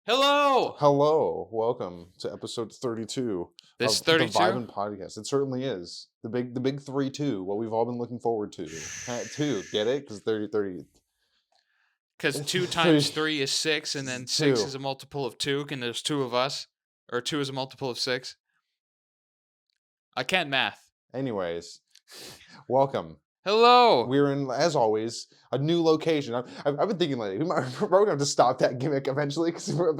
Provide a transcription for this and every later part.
Hello. Hello, welcome to episode 32 This of the 32? Vibin podcast. It certainly is the big 3-2. What we've all been looking forward to. Two, get it? Because 30. Because 2 Three, times 3 is 6, and then 6 two. is a multiple of 2, and there's 2 of us. Or 2 is a multiple of 6. I can't math. Anyways, welcome. Hello. We're in, as always, a new location. I've been thinking lately, we're going to have to stop that gimmick eventually, because we're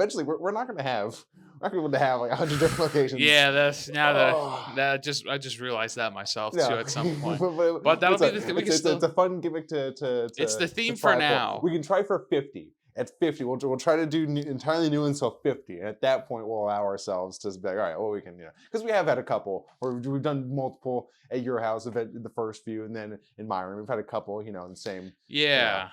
not going to have, we're not going to have like 100 different locations. Yeah, that's now Oh. I just realized that myself too No. at some point. But that'll be the thing. We can still. It's a fun gimmick to It's the theme to try for now. We can try for 50. At 50, we'll try to do entirely new until 50. And at that point, we'll allow ourselves to be like, all right, well, we can, because we have had a couple, or we've done multiple at your house, the first few, and then in my room, we've had a couple, in the same. Yeah.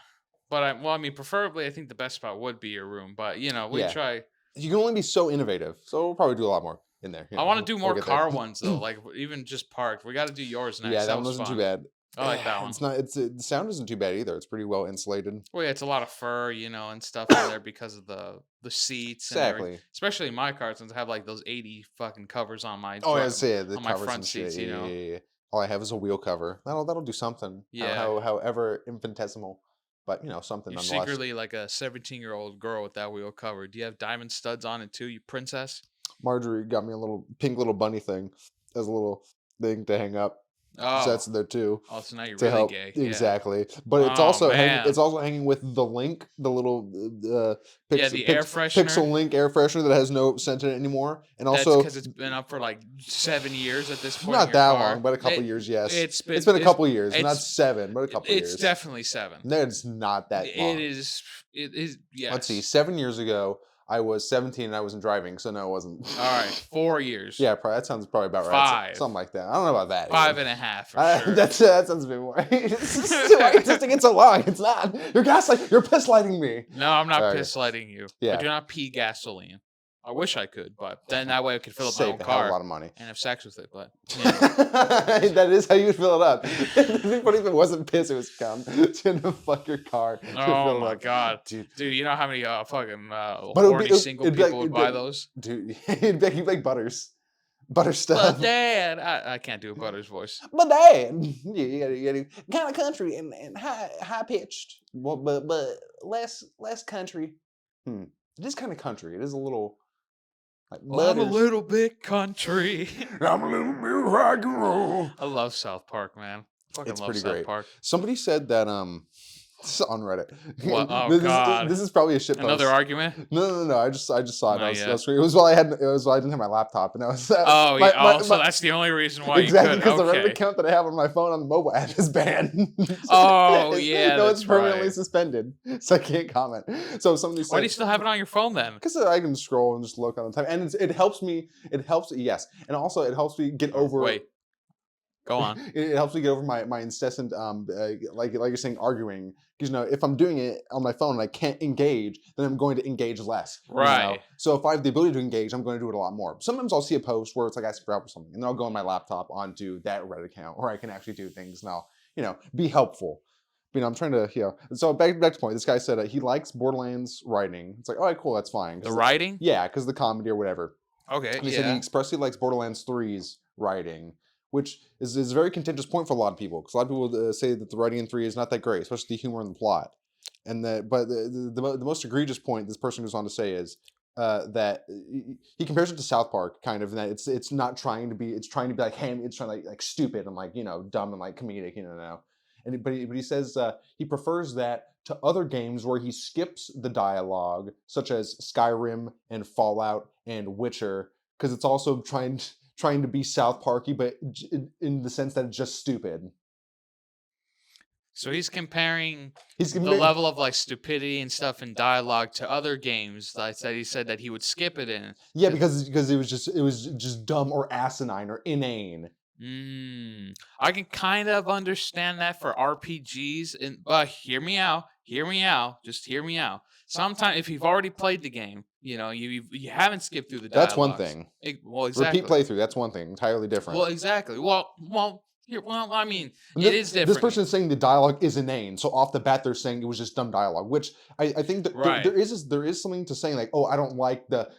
But I mean, preferably, I think the best spot would be your room. But we try. You can only be so innovative, so we'll probably do a lot more in there. I want to do more car there. ones though, like even just parked. We got to do yours next. Yeah, that one was wasn't fun. too bad. I like that one. It's not. The sound isn't too bad either. It's pretty well insulated. Well, yeah, it's a lot of fur, and stuff in there because of the seats. Exactly. Especially in my car, since I have like those 80 fucking covers on my Oh, yeah, the on my covers front and seats. shit. Yeah. All I have is a wheel cover. That'll do something. Yeah. However infinitesimal, but something. You're nonetheless. secretly like a 17-year-old girl with that wheel cover. Do you have diamond studs on it too, you princess? Marjorie got me a little pink little bunny thing as a little thing to hang up. Oh, So that's in there too. Oh, so now you're To really help. gay. Exactly. But it's Oh, also man. it's also hanging with the link, the little the air freshener. Pixel Link air freshener that has no scent in it anymore, and That's also because it's been up for like 7 years at this point. not in your that car. long, but a couple years. Yes, It's been a couple years, not it's- 7, but a couple years. It's definitely 7. No, it's not that long. It is. Yes. Let's see. 7 years ago, I was 17 and I wasn't driving, so no, it wasn't. All right, 4 years. Yeah, that sounds probably about right. 5. Something like that. I don't know about that. 5.5 for sure. That sounds a bit more. Why are you insisting it's so long? It's not. You're gaslighting. You're piss lighting me. No, I'm not Okay. piss lighting you. Yeah. I do not pee gasoline. I wish I could, but then that way I could fill up my Save own a hell of car a lot of money. and have sex with it. But That is how you would fill it up. What if it wasn't piss? It was cum. To fuck your car. To oh fill it my up. god, dude. you know how many fucking But it'd horny be- single it'd be like- people would it'd be buy like- those? Dude, he'd be like Butters. Butter stuff. But Dad, I can't do a Butters voice. But Dad, you gotta kind of country and high pitched, well, but less country. It is kind of country. It is a little. Like, Well, I'm a little bit country. I'm a little bit rock and roll. I love South Park, man. Fucking It's love pretty South great. Park. Somebody said that this is on Reddit. What? Oh, God. This is probably a shit post. Another argument? No. I just saw it. Not And yet. it was while I didn't have my laptop, and I was. Oh, my- yeah. my- So my- that's the only reason why exactly, you because could. the Reddit Okay. account that I have on my phone on the mobile app is banned. Oh, yeah, no, that's it's permanently right. suspended, so I can't comment. So somebody said, Why do you still have it on your phone then? because I can scroll and just look on the time, and it helps me. It helps, yes, and also it helps me get over. Wait. Go on. It helps me get over my incessant like you're saying, arguing, because if I'm doing it on my phone and I can't engage, then I'm going to engage less. Right. So if I have the ability to engage, I'm going to do it a lot more. Sometimes I'll see a post where it's like asking for help or something, and then I'll go on my laptop onto that Reddit account where I can actually do things, and I'll be helpful. But, I'm trying to So back to point. This guy said he likes Borderlands writing. It's like, all right, cool, that's fine. The writing? Yeah, because the comedy or whatever. Okay. And he said he expressly likes Borderlands 3's writing, which is a very contentious point for a lot of people, because a lot of people say that the writing in 3 is not that great, especially the humor and the plot. And but the most egregious point this person goes on to say is that he compares it to South Park, kind of, and that it's not trying to be, it's trying to be like ham, it's trying to like stupid and like dumb and like comedic, And but he says he prefers that to other games where he skips the dialogue, such as Skyrim and Fallout and Witcher, because it's also trying to be South Parky, but in the sense that it's just stupid. So he's comparing the comparing- level of like stupidity and stuff in dialogue to other games. Like that, he said that he would skip it in. Yeah, because it was just dumb or asinine or inane. I can kind of understand that for RPGs, but hear me out. Just hear me out. Sometimes, if you've already played the game, you haven't skipped through the dialogue. That's one thing. Well, exactly. Repeat playthrough. That's one thing. Entirely different. Well, exactly. Well, Well, I mean, And it is this different. person is saying the dialogue is inane, so off the bat they're saying it was just dumb dialogue, which I think that Right. there is something to saying like, oh, I don't like the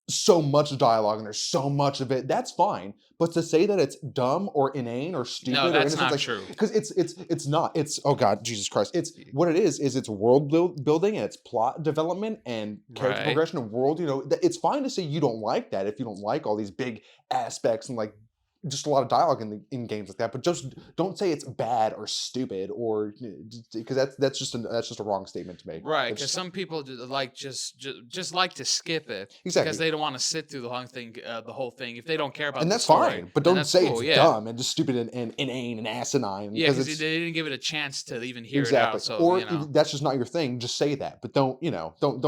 so much dialogue and there's so much of it, that's fine. But to say that it's dumb or inane or No, stupid or that's innocent, not like true. because it's not. It's oh god, Jesus Christ. It's Y what it is it's building and it's plot development and character Right. progression and world. It's fine to say you don't like that if you don't like all these big aspects and like just a lot of dialogue in games like that. But just don't say it's bad or stupid or because that's just a wrong statement to make. Right, because It's some people like just like to skip it because exactly. they don't wanna sit through the whole thing. If they don't care about And the that's story, fine, but then don't that's say cool, it's yeah. dumb and just stupid and inane and asinine Yeah, because because they it's didn't give it a chance to even hear it exactly. out, so, Or if that's just not your thing, just say that. But don't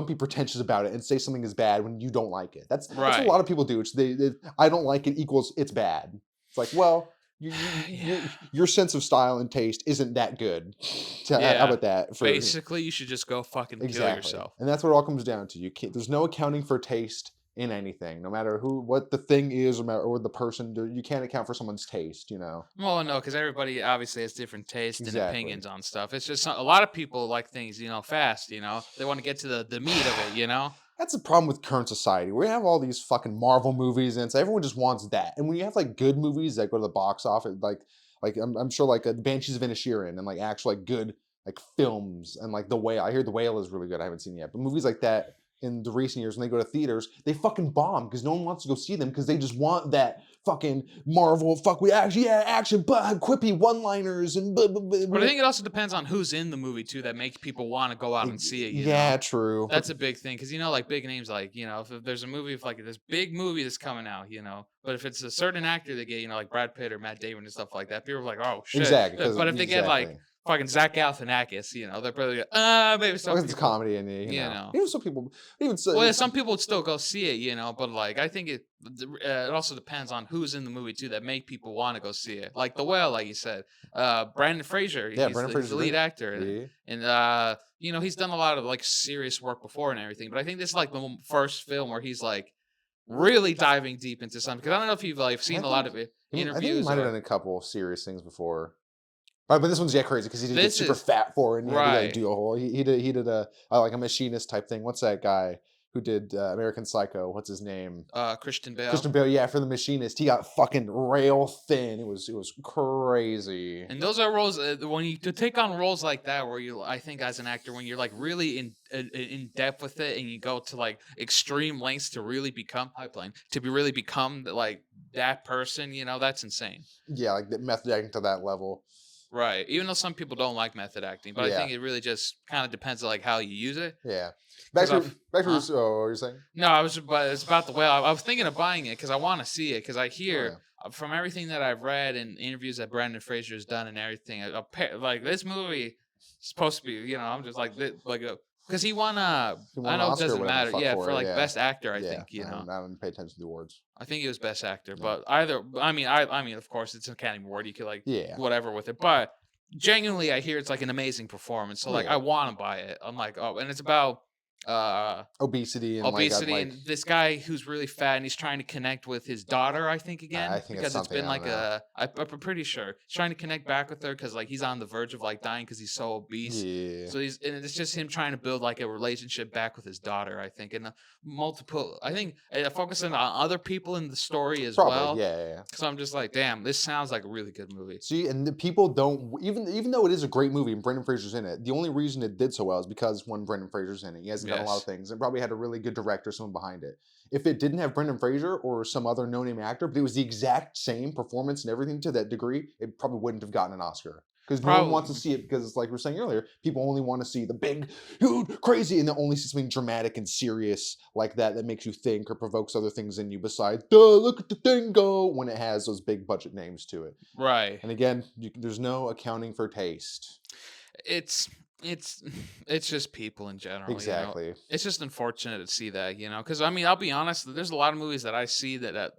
be pretentious about it and say something is bad when you don't like it. That's what a Right. lot of people do. It's they I don't like it equals it's bad. It's like, well, Yeah. your sense of style and taste isn't that good. So, how Yeah. about that for Basically, you should just go fucking kill exactly. yourself. And that's what it all comes down to. You can't there's no accounting for taste in anything, no matter what the thing is or the person you can't account for someone's taste. Well, no, because everybody obviously has different taste and Exactly. opinions on stuff. It's just a lot of people like things, fast, They wanna get to the meat of it. That's the problem with current society. We have all these fucking Marvel movies, and it's everyone just wants that. And when you have like good movies that go to the box office, like I'm sure like Banshees of Inisherin and like actual like good like films and like The Whale. I hear The Whale is really good. I haven't seen it yet, but movies like that in the recent years when they go to theaters, they fucking bomb because no one wants to go see them because they just want that fucking Marvel fuck we action yeah action but quippy one liners and But I think it also depends on who's in the movie too that make people wanna go out and see it. yeah true. That's a big thing because like big names, like if there's a movie, if like this big movie that's coming out, but if it's a certain actor they get, like Brad Pitt or Matt Damon and stuff like that, people are like, oh shit. Exactly because But if they get like exactly. fucking Zach Galifianakis, they're probably like, maybe some Well, it's a people, comedy, and you know. even some people, even Well, so, yeah, some people would still go see it, but like I think it also depends on who's in the movie too that make people want to go see it. Like The Whale, like you said, Brandon Fraser, yeah, he's Brendan he's Fraser's the lead great. actor in it, Yeah, and he's done a lot of like serious work before and everything. But I think this is like the first film where he's like really diving deep into something. Because I don't know if you've like I seen a lot think of it, I think he interviews might have or done a couple of serious things before. But this one's yeah crazy because he did get this super is fat for it, and he had to like right. do a whole. He did a like a machinist type thing. What's that guy who did American Psycho? What's his name? Christian Bale. Christian Bale. Yeah, for the machinist, he got fucking rail thin. It was crazy. And those are roles when you to take on roles like that, where I think as an actor, when you're like really in depth with it, and you go to like extreme lengths to really become pipeline, to be really become like that person, that's insane, Yeah, like the method acting to that level. right? Even though some people don't like method acting, but I Yeah, think it really just kind of depends on like how you use it. yeah. Because I've, Back to huh? oh, what were you saying? No, but it's about the whale. I was thinking of buying it because I want to see it because I Oh hear yeah. from everything that I've read and interviews that Brandon Fraser has done and everything. Like this movie is supposed to be, I'm just like because he won He won I an know it Oscar or doesn't whatever the matter. fuck Yeah, for for it. like Yeah, best actor, I yeah. think. You know, I don't pay attention to the awards. I think he was best actor, Yeah, but either I mean, of course, it's an Academy Award. You could like yeah, whatever with it, but genuinely, I hear it's like an amazing performance. So like, I yeah. want to buy it. I'm like, oh, and it's about uh Obesity and obesity and this guy who's really fat and he's trying to connect with his daughter, I think, I again, think it's because it's something been I don't like know. I'm pretty sure he's trying to connect back with her because like he's on the verge of like dying because he's so obese. Yeah, So and it's just him trying to build like a relationship back with his daughter, I think, and multiple, I think, focusing on other people in the story as probably. well. Yeah, yeah, yeah. So I'm just like, damn, this sounds like a really good movie. See, and the people don't even though it is a great movie and Brendan Fraser's in it. The only reason it did so well is because when Brendan Fraser's in it, he hasn't done a lot of Yes. things and probably had a really good director, someone behind it. If it didn't have Brendan Fraser or some other no-name actor, but it was the exact same performance and everything to that degree, it probably wouldn't have gotten an Oscar. Because no one wants to Probably. see it because it's like we were saying earlier, people only want to see the big, huge, crazy, and they only see something dramatic and serious like that that makes you think or provokes other things in you besides, duh, look at the thing go when it has those big budget names to it. Right. And again, there's no accounting for taste. It's it's it's just people in general. Exactly. It's just unfortunate to see that. Because I mean, I'll be honest, there's a lot of movies that I see that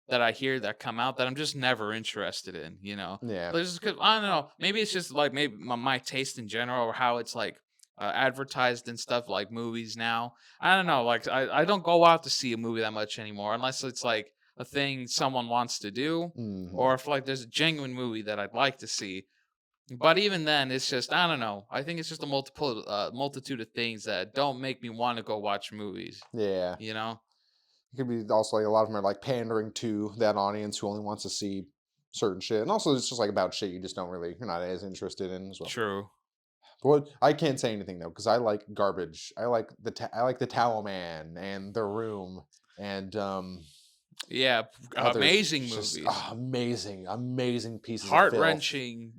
I hear that come out that I'm just never interested in. Yeah. There's 'cause I don't know, maybe it's just like maybe my taste in general or how it's like advertised and stuff like movies now. I don't know, like I don't go out to see a movie that much anymore unless it's like a thing someone wants to do, Hmm. or if like there's a genuine movie that I'd like to see. But even then, it's just I don't know. I think it's just a multitude of things that don't make me want to go watch movies. Yeah. You know? It could be also like a lot of them are like pandering to that audience who only wants to see certain shit, and also it's just like about shit you just don't really you're not as interested in as well. True. But what, I can't say anything though because I like garbage. I like the Towel Man and The Room and Yeah, other amazing just movies. amazing, amazing pieces of Heart filth. wrenching,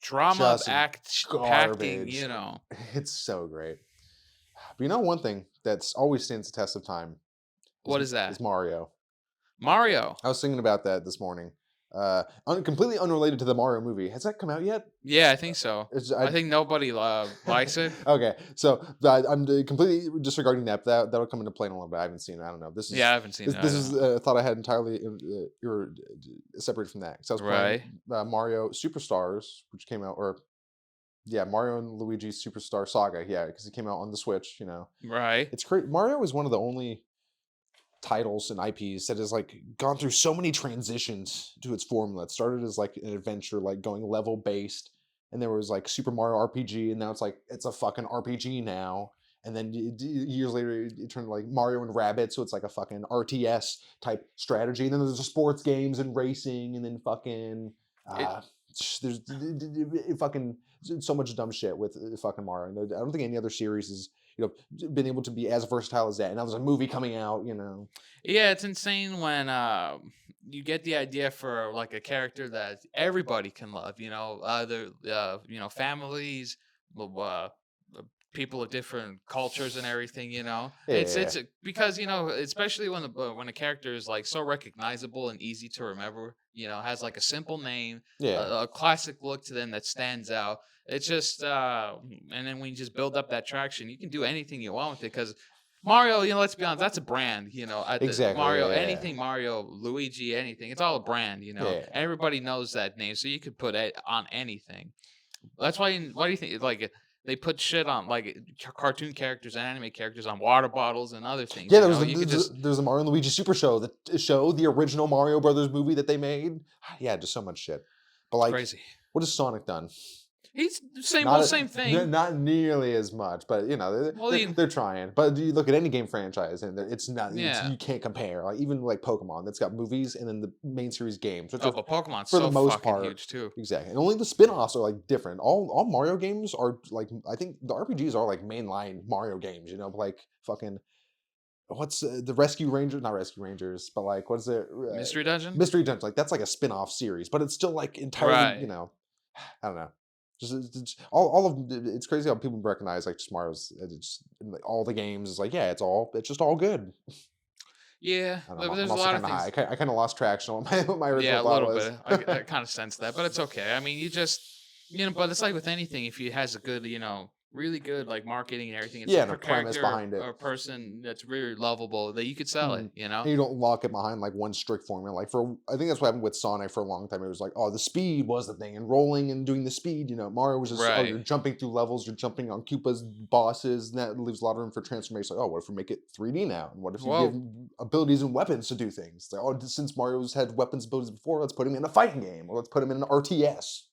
drama Just act packing. garbage. It's so great. But you know one thing that's always stands the test of time What is is that? Mario. Mario. I was thinking about that this morning. Completely unrelated to the Mario movie. Has that come out yet? Yeah, I think so. It's, I think nobody likes it. okay, so I'm completely disregarding that. That'll come into play in a little bit. I haven't seen it. I don't know. Yeah, I haven't seen it. I This don't is know. a thought I had entirely separated from that. So I was playing Right, Mario Superstars, which came out, or yeah, Mario and Luigi Superstar Saga. Yeah, because it came out on the Switch. right. It's great. Mario is one of the only titles and IPs that has like gone through so many transitions to its formula. It started as like an adventure, like going level based, and there was like Super Mario RPG, and now it's a fucking RPG now. And then years later, it turned to like Mario and Rabbit, so it's like a fucking RTS type strategy. And then there's the sports games and racing, and then fucking It uh, there's fucking so much dumb shit with fucking Mario. And I don't think any other series has been able to be as versatile as that. And now there's a movie coming out. Yeah, it's insane when you get the idea for like a character that everybody can love. Either families, well, people of different cultures and everything. Yeah, Because especially when a character is like so recognizable and easy to remember. Has like a simple name, yeah, a classic look to them that stands out. It's just and then when you just build up that traction, you can do anything you want with it because Mario, let's be honest, that's a brand, exactly. Mario, Yeah, anything Mario, Luigi, anything. It's all a brand. yeah. Everybody knows that name, so you could put it on anything. That's why do you think like they put shit on like cartoon characters and anime characters on water bottles and other things, Yeah, You could just there's a Mario and Luigi Super Show, the original Mario Brothers movie that they made. Yeah, just so much shit. But it's like, crazy. what has Sonic done? He's same Not well, a, same thing. not nearly as much, but Well, they're trying. But you look at any game franchise, and yeah. you can't compare. Like even like Pokemon, that's got movies and then the main series games, which Oh, are but Pokemon's for the so most fucking part huge too. exactly. And only the spin-offs are like different. All Mario games are like I think the RPGs are like mainline Mario games. Like fucking what's the Rescue Rangers? Not Rescue Rangers, but like what's it? Mystery Dungeon? Mystery Dungeon. Like that's like a spin-off series, but it's still like entirely. Right. I don't know. Just all of it's crazy how people recognize like just Mario's. It's like, all the games is like yeah, it's just all good. Yeah, I don't but know. I'm there's a also lot of kind of high. things. I kind of lost traction on what my Yeah, original a thought little was. bit. I kind of sense that, but it's okay. I mean, but it's like with anything. If it has a good, really good like marketing and everything, it's Yeah, a and a premise character behind it. or a person that's really lovable that you could sell it. Mhm. And you don't lock it behind like one strict formula. Like I think that's what happened with Sonic for a long time. It was like, oh, the speed was the thing, and rolling and doing the speed. Mario was just, oh, Right. you're jumping through levels, you're jumping on Koopa's bosses, and that leaves a lot of room for transformation. Like, oh, what if we make it 3D now? And what if you give Well, him abilities and weapons to do things? It's like, oh, since Mario's had weapons abilities before, let's put him in a fighting game, or let's put him in an RTS.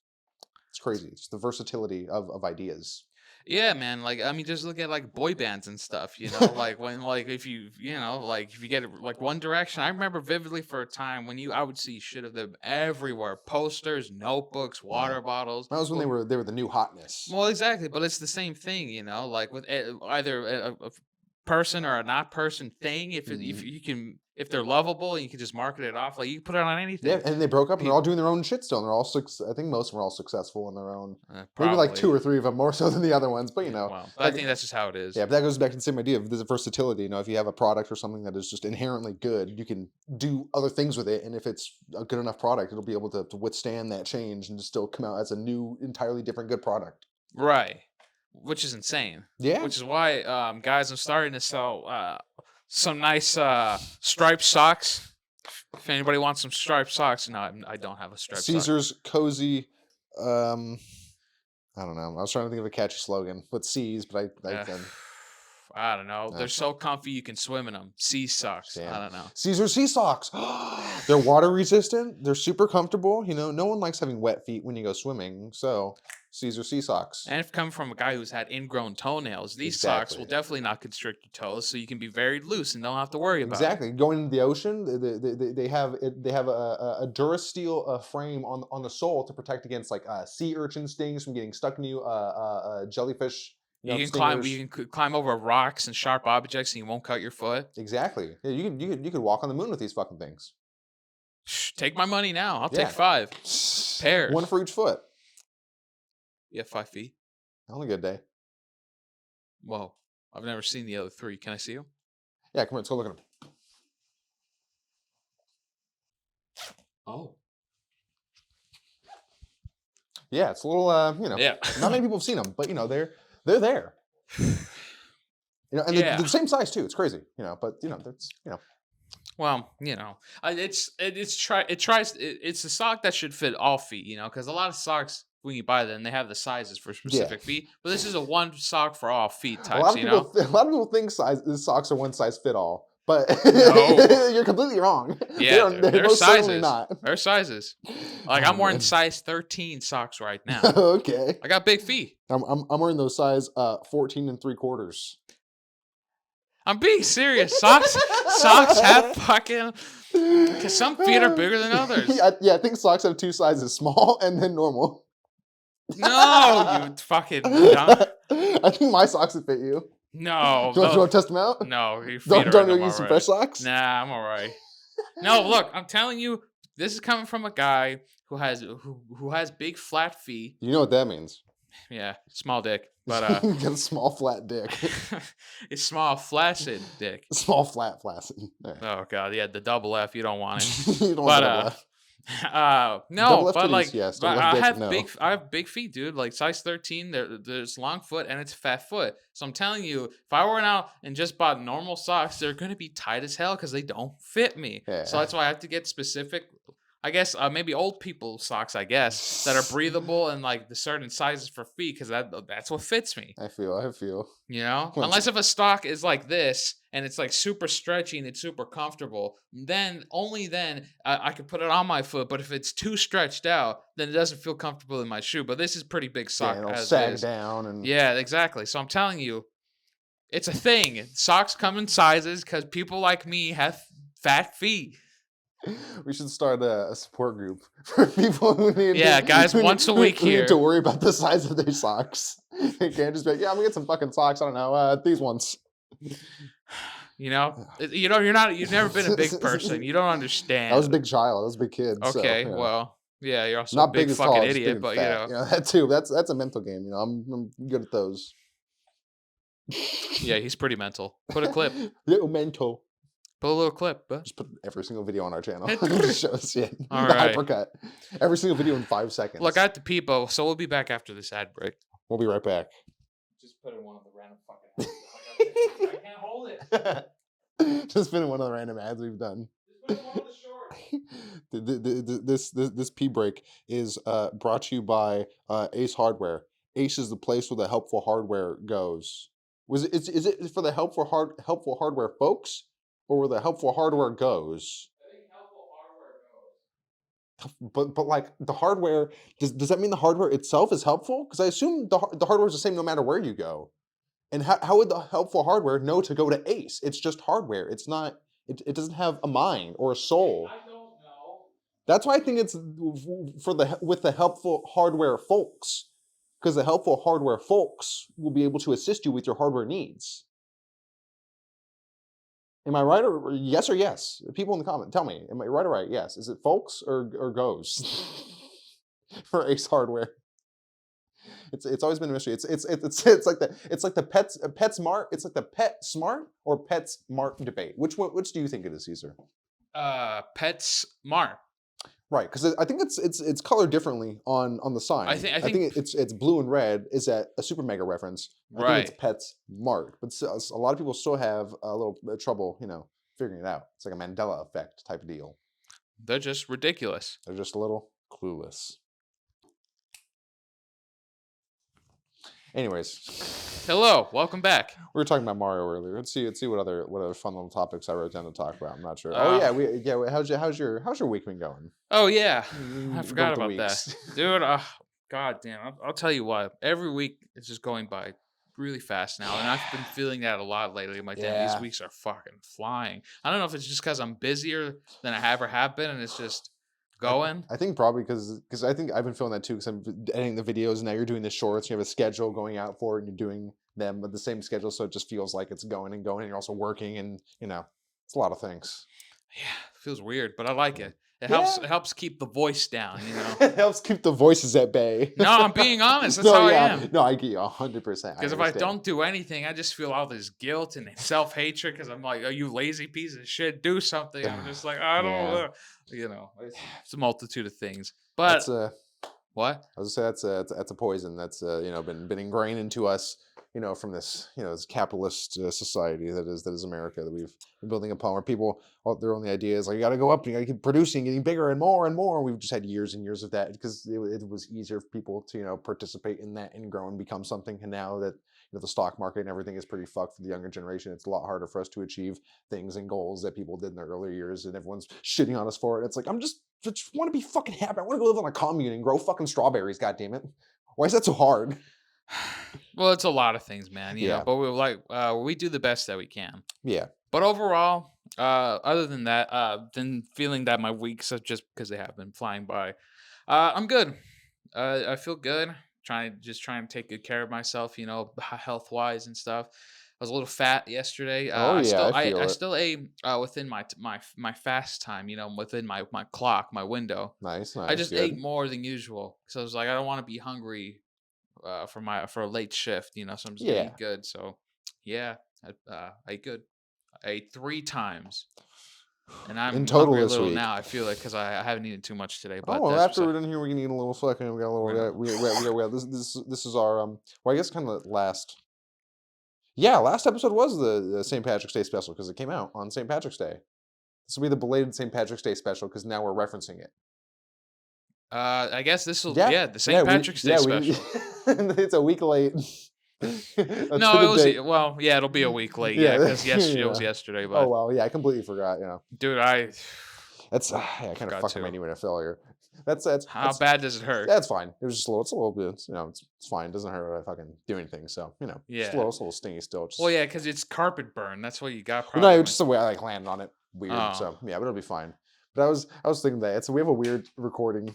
It's crazy. It's the versatility of ideas. yeah, man. Like, I mean, just look at like boy bands and stuff. Like when, like if like if you get it, like One Direction. I remember vividly for a time when I would see shit of them everywhere: posters, notebooks, Yeah. water bottles. That was when they were the new hotness. Well, exactly, but it's the same thing, like with either a person or a not person thing. If Mhm. you can, if they're lovable and you can just market it off, like you can put it on Yeah, anything. and they broke up, and they're all People, doing their own shit still. And they're all I think most of them are all successful in their own. Maybe like probably, two or three of them more so than the other ones, but yeah. Well, but I that, think that's just how it is. yeah, but that goes back to the same idea of this versatility. If you have a product or something that is just inherently good, you can do other things with it, and if it's a good enough product, it'll be able to withstand that change and still come out as a new, entirely different good product. Right. Which is insane. Yeah, Which is why, guys, I'm starting to sell some nice striped socks. If anybody wants some striped socks, no, I don't have a striped sock. Caesar's cozy. Um, I don't know. I was trying to think of a catchy slogan with C's, but I Uh, can. I don't know. Yeah. They're so comfy you can swim in them. Sea socks. I Damn. don't know. Caesar sea socks. They're water resistant. They're super comfortable. You know, no one likes having wet feet when you go swimming. So Caesar sea socks. And if coming from a guy who's had ingrown toenails, these socks will Exactly. definitely not constrict your toes, so you can be very loose and don't have to worry about it. Exactly. Going into the ocean, they have a Durasteel frame on the sole to protect against like sea urchin stings from getting stuck in you, jellyfish, You can climb. stingers. You can climb over rocks and sharp objects, and you won't cut your foot. Exactly. Yeah, you could walk on the moon with these fucking things. Take my money now. I'll take Yeah. 5 pairs. One for each foot. You have 5 feet. On a good day. Whoa, I've never seen the other 3. Can I see them? Yeah, come on, let's go look at them. Oh, Yeah, it's a little, yeah. not many people have seen them, but they're there. And Yeah. they're the same size too. It's crazy, but that's Well, it's a sock that should fit all feet, because a lot of socks when you buy them they have the sizes for specific feet, but this is a one sock for all feet a types, lot of people. A lot of people think socks are one size fit all, but No. you're completely wrong. Yeah, they're most certainly sizes. not. They're sizes. Like Oh, I'm wearing man. size 13 socks right now. Okay, I got big feet. I'm wearing those size 14 3/4. I'm being serious. Socks have fucking. Because some feet are bigger than others. Yeah, I think socks have 2 sizes: small and then normal. No, you fucking dumb. I think my socks would fit you. No, Do you want to test them out? no, your feet Don't are don't in you them use some already. fresh socks? Nah, I'm all right. No, look, I'm telling you, this is coming from a guy who has big flat feet. You know what that means? Yeah, small dick, but You got a small flat dick. it's small flaccid dick. Small flat flaccid. There. Oh god, yeah, the double F, you don't want it. You don't But want no, Double F but titties, like, yes. but Double F dick, no. I have big feet, dude. Like size 13. There's long foot and it's fat foot. So I'm telling you, if I went out and just bought normal socks, they're gonna be tight as hell because they don't fit me. Yeah. So that's why I have to get specific. I guess maybe old people socks. I guess that are breathable and like the certain sizes for feet because that's what fits me. I feel. Unless if a stock is like this and it's like super stretchy and it's super comfortable, then only then I could put it on my foot. But if it's too stretched out, then it doesn't feel comfortable in my shoe. But this is pretty big sock Yeah, it'll as sag is. down and Yeah, exactly. So I'm telling you, it's a thing. Socks come in sizes because people like me have fat feet. we should start a support group for people who need. Yeah, guys, once a week who here. need to worry about the size of their socks. You can't just be like, yeah, I'm gonna get some fucking socks. I don't know, these ones. You've never been a big person. You don't understand. I was a big child. I was a big kid. Okay, so, well, yeah, you're also not a big as fucking tall, just big idiot, and but fat. That too. That's a mental game. I'm good at those. yeah, he's pretty mental. Put a clip. Little mental. Put a little clip, but Just put every single video on our channel. Just show us shit. All The right. hypercut. Every single video in 5 seconds. look, I have to pee, Bo, so we'll be back after this ad break. We'll be right back. Just put in one of the random fucking ads. I can't hold it. Just been in one of the random ads we've done. Just put in one of the shorts. This pee break is brought to you by Ace Hardware. Ace is the place where the helpful hardware goes. Is it for the helpful hardware folks, or where the helpful hardware goes? I think helpful hardware goes. But like the hardware, does that mean the hardware itself is helpful? Because I assume the hardware is the same no matter where you go. And how would the helpful hardware know to go to Ace? It's just hardware. It's not. It doesn't have a mind or a soul. I don't know. That's why I think it's with the helpful hardware folks, because the helpful hardware folks will be able to assist you with your hardware needs. Am I right or yes or yes? People in the comment, tell me, am I right or right? Yes. Is it folks or goes for Ace Hardware? It's always been a mystery. It's like the PetSmart. It's like the PetSmart or PetSmart debate. Which do you think it is, Caesar? PetSmart. Right, because I think it's colored differently on the sign. I think it's blue and red. Is that a Super Mega reference? I think it's PetSmart, but a lot of people still have a little bit of trouble, figuring it out. It's like a Mandela effect type of deal. They're just ridiculous. They're just a little clueless. Anyways. Hello, welcome back. We were talking about Mario earlier. Let's see what other fun little topics I wrote down to talk about. I'm not sure. Oh Uh, yeah, how's your week been going? oh yeah, I Going forgot with the about that, weeks. dude. God damn, I'll tell you what. Every week is just going by really fast now, and I've been feeling that a lot lately. I'm like, damn, these Yeah, weeks are fucking flying. I don't know if it's just because I'm busier than I ever have been, and it's just I, going. I think probably because I think I've been feeling that too because I'm editing the videos and now you're doing the shorts. You have a schedule going out for it and you're doing them with the same schedule, so it just feels like it's going and going. And you're also working, and it's a lot of things. Yeah, feels weird, but I like Yeah. it. It helps. Yeah. It helps keep the voice down. It helps keep the voices at bay. No, I'm being honest. That's No, how I yeah, am. no, I get you 100%. I Because if I understand. don't do anything, I just feel all this guilt and self hatred. Because I'm like, "Are you lazy piece of shit? Do something." I'm just like, I don't, Yeah, it's a multitude of things. that's But a. what? I was gonna say that's a poison that's been ingrained into us from this this capitalist society that is America that we've been building upon where people all their only idea is like you got to go up, you got to keep producing, getting bigger and more and more. We've just had years and years of that because it was easier for people to participate in that and grow and become something. And now that the stock market and everything is pretty fucked for the younger generation, it's a lot harder for us to achieve things and goals that people did in their earlier years, and everyone's shitting on us for it. It's like just want to be fucking happy. I want to go live on a commune and grow fucking strawberries. God damn it! Why is that so hard? Well, it's a lot of things, man. Yeah, But we do the best that we can. yeah. But overall, other than that, than feeling that my weeks are just because they have been flying by, I'm good. I feel good. Trying to take good care of myself, health wise and stuff. I was a little fat yesterday. Oh yeah, I I feel it. still ate within my fast time, within my clock, my window. Nice, I nice, just ate good. more than usual because I was like, I don't want to be hungry for a late shift, so I'm just gonna Yeah. eat good. So yeah, I ate good. I ate 3 times, and In I'm total hungry a this little week. now. I feel like because I haven't eaten too much today, Oh but well, that's after beside. we're done here, we can eat a little fucking. We got a little. We're gonna This is our Well, I guess kind of last. Yeah, last episode was the St. Patrick's Day special because it came out on St. Patrick's Day. This will be the belated St. Patrick's Day special because now we're referencing it. I guess this will, Yeah, yeah, the St. Patrick's Day we. special. It's a week late. To No, the it was date. well, yeah, it'll be a week late, yeah, Yeah, because yes, it was yeah. yesterday, Oh but well, yeah, I completely forgot. dude, I That's yeah, kind of forgot fucking made to. me a failure. That's How bad does it hurt? that's fine. It was just a little. It's a little bit. It's fine. It doesn't hurt if I fucking do anything. So just a Yeah. little. It's a little stingy still. Well, Just yeah, because it's carpet burn. That's what you got no, it was probably. just the way I like landed on it. Weird. Oh, So yeah, but it'll be fine. But I was thinking that so we have a weird recording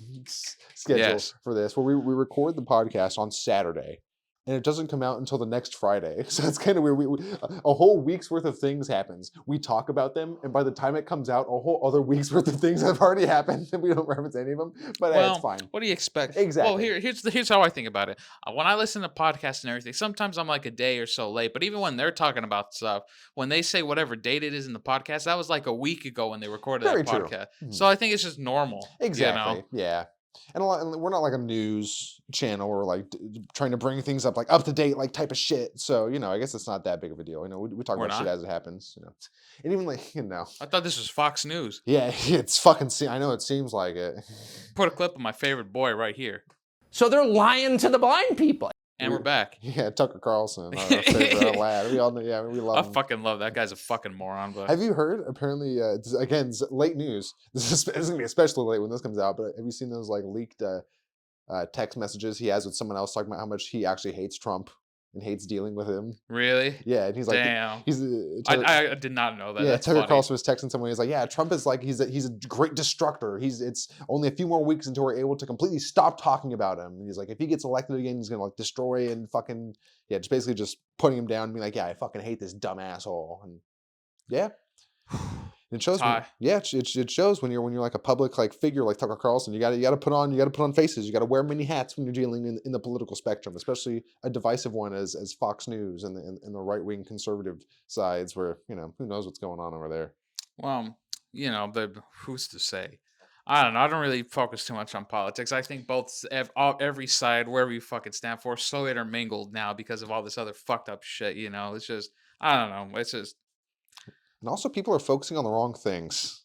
schedule yes. for this where we record the podcast on Saturday and it doesn't come out until the next Friday. So it's kind of weird. A whole week's worth of things happens. We talk about them, and by the time it comes out, a whole other week's worth of things have already happened, and we don't reference any of them. But hey, it's Well, fine. what do you expect? Well, Exactly. here's how I think about it. When I listen to podcasts and everything, sometimes I'm like a day or so late. But even when they're talking about stuff, when they say whatever date it is in the podcast, that was like a week ago when they recorded Very that true. podcast. Mhm. So I think it's just normal. Exactly. Yeah. And we're not like a news channel or like trying to bring things up like up to date like type of shit. So I guess it's not that big of a deal. We talk We're about shit not. as it happens. And even like I thought this was Fox News. yeah, it's fucking. I know it seems like it. Put a clip of my favorite boy right here, So they're lying to the blind people. and we're back. Yeah, Tucker Carlson, our favorite our lad. We all know. Yeah, we I love him. fucking love that guy's a fucking moron. But Have you heard? Apparently, again, late news. This is gonna be especially late when this comes out. But have you seen those like leaked text messages he has with someone else talking about how much he actually hates Trump and hates dealing with him? really, Yeah, and he's like, damn, he's I did not know that. yeah. That's Tucker funny. Carlson was texting someone. He's like, yeah, Trump is like he's a great destructor. It's only a few more weeks until we're able to completely stop talking about him. And he's like, if he gets elected again, he's gonna like destroy and fucking yeah, just basically just putting him down and being like, yeah, I fucking hate this dumb asshole. And yeah, it shows. Ty. Yeah, it shows when you're like a public like figure like Tucker Carlson. You got to put on faces. You got to wear many hats when you're dealing in the political spectrum, especially a divisive one as Fox News and the right wing conservative sides, where who knows what's going on over there. Well, who's to say? I don't know. I don't really focus too much on politics. I think every side, wherever you fucking stand for, is so intermingled now because of all this other fucked up shit. It's just I don't know. It's just And also, people are focusing on the wrong things.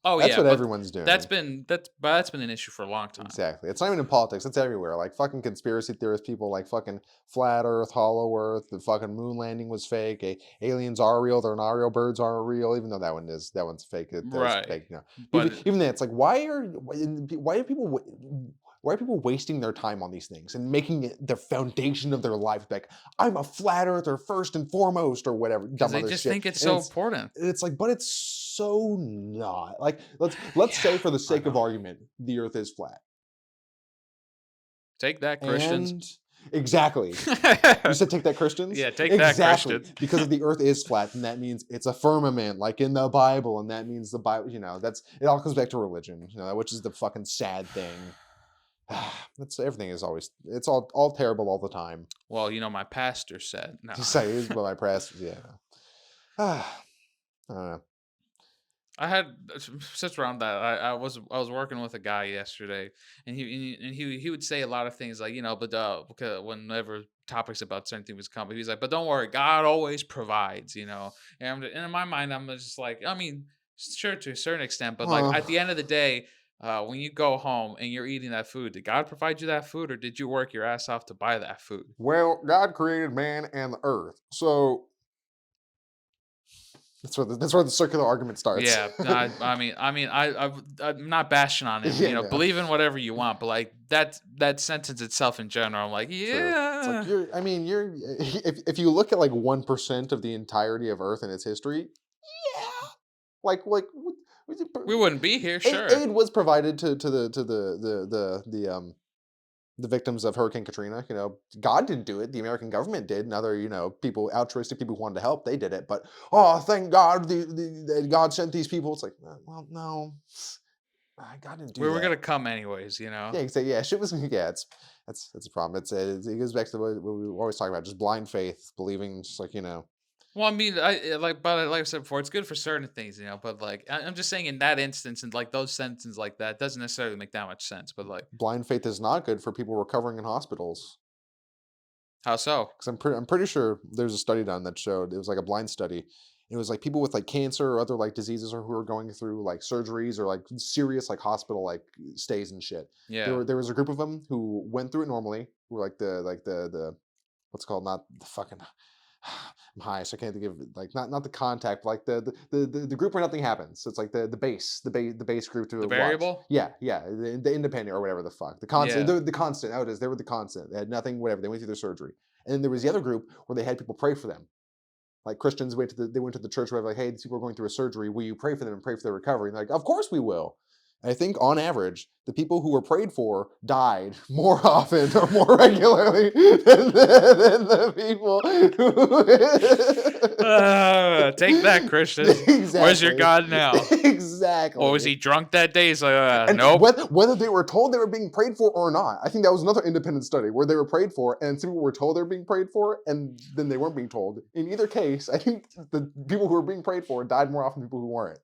Oh That's yeah, what but everyone's doing. that's been an issue for a long time. Exactly. It's not even in politics. It's everywhere. Like fucking conspiracy theorists, people like fucking flat Earth, hollow Earth. The fucking moon landing was fake. Aliens are real. They're not real. Birds aren't real. Even though that one's fake. That's Right. fake. You know. But Even then, it's like why are people why are people wasting their time on these things and making it the foundation of their life? Like I'm a flat earther first and foremost, or whatever because dumb they other just shit. think it's And so important. it's like, but it's so not. Like let's say for the I sake of know. argument, the Earth is flat. Take that, Christians. And exactly. You said take that, Christians? Yeah, take that, Exactly. Christians. Because if the earth is flat, then that means it's a firmament, like in the Bible, and that means the Bible, that's it all comes back to religion, which is the fucking sad thing. That's everything is always it's all terrible all the time. Well, my pastor said no. You say is what my press, yeah. I don't know. I had since around that I was working with a guy yesterday, and he would say a lot of things like but because whenever topics about certain things would come, he's like, but don't worry, God always provides, and in my mind I'm just like, I mean, sure to a certain extent, but like at the end of the day, when you go home and you're eating that food, did God provide you that food, or did you work your ass off to buy that food? Well, God created man and the earth, so that's where the circular argument starts. Yeah, I mean, I'm not bashing on him. Yeah, no. Believe in whatever you want, but like that sentence itself in general, I'm like, True. It's like yeah. if you look at like 1% of the entirety of Earth and its history, yeah, like We wouldn't be here, sure. aid was provided to the victims of Hurricane Katrina. God didn't do it. The American government did. And other, people, altruistic people who wanted to help, they did it. But, oh, thank God that God sent these people. It's like, well, no. God didn't do that. We were going to come anyways, Yeah, exactly. Yeah, shit was, yeah, that's a problem. It goes back to what we always talk about, just blind faith, believing just like, Well, I mean, like I said before, it's good for certain things, but like I'm just saying in that instance and like those sentences like that doesn't necessarily make that much sense. But like, blind faith is not good for people recovering in hospitals. how so? Because I'm pretty sure there's a study done that showed it was like a blind study. It was like people with like cancer or other like diseases or who are going through like surgeries or like serious like hospital like stays and shit. Yeah. There was a group of them who went through it normally, who were like the what's it called, not the fucking I'm high, so I can't think of it, like not the contact, but like the group where nothing happens. So it's like the base group to The watch. variable? Yeah, the independent or whatever the fuck. The constant, Yeah. the constant. Oh, it is. They were the constant. They had nothing, whatever. They went through their surgery, and then there was the other group where they had people pray for them. Like Christians went to the church where like, hey, these people are going through a surgery. Will you pray for them and pray for their recovery? And they're like, of course we will. And I think on average, the people who were prayed for died more often or more regularly than the people who... Take that, Christian. Exactly. Where's your God now? Exactly. Or was he drunk that day? He's like, And nope. whether they were told they were being prayed for or not, I think that was another independent study where they were prayed for, and some people were told they were being prayed for, and then they weren't being told. In either case, I think the people who were being prayed for died more often than people who weren't.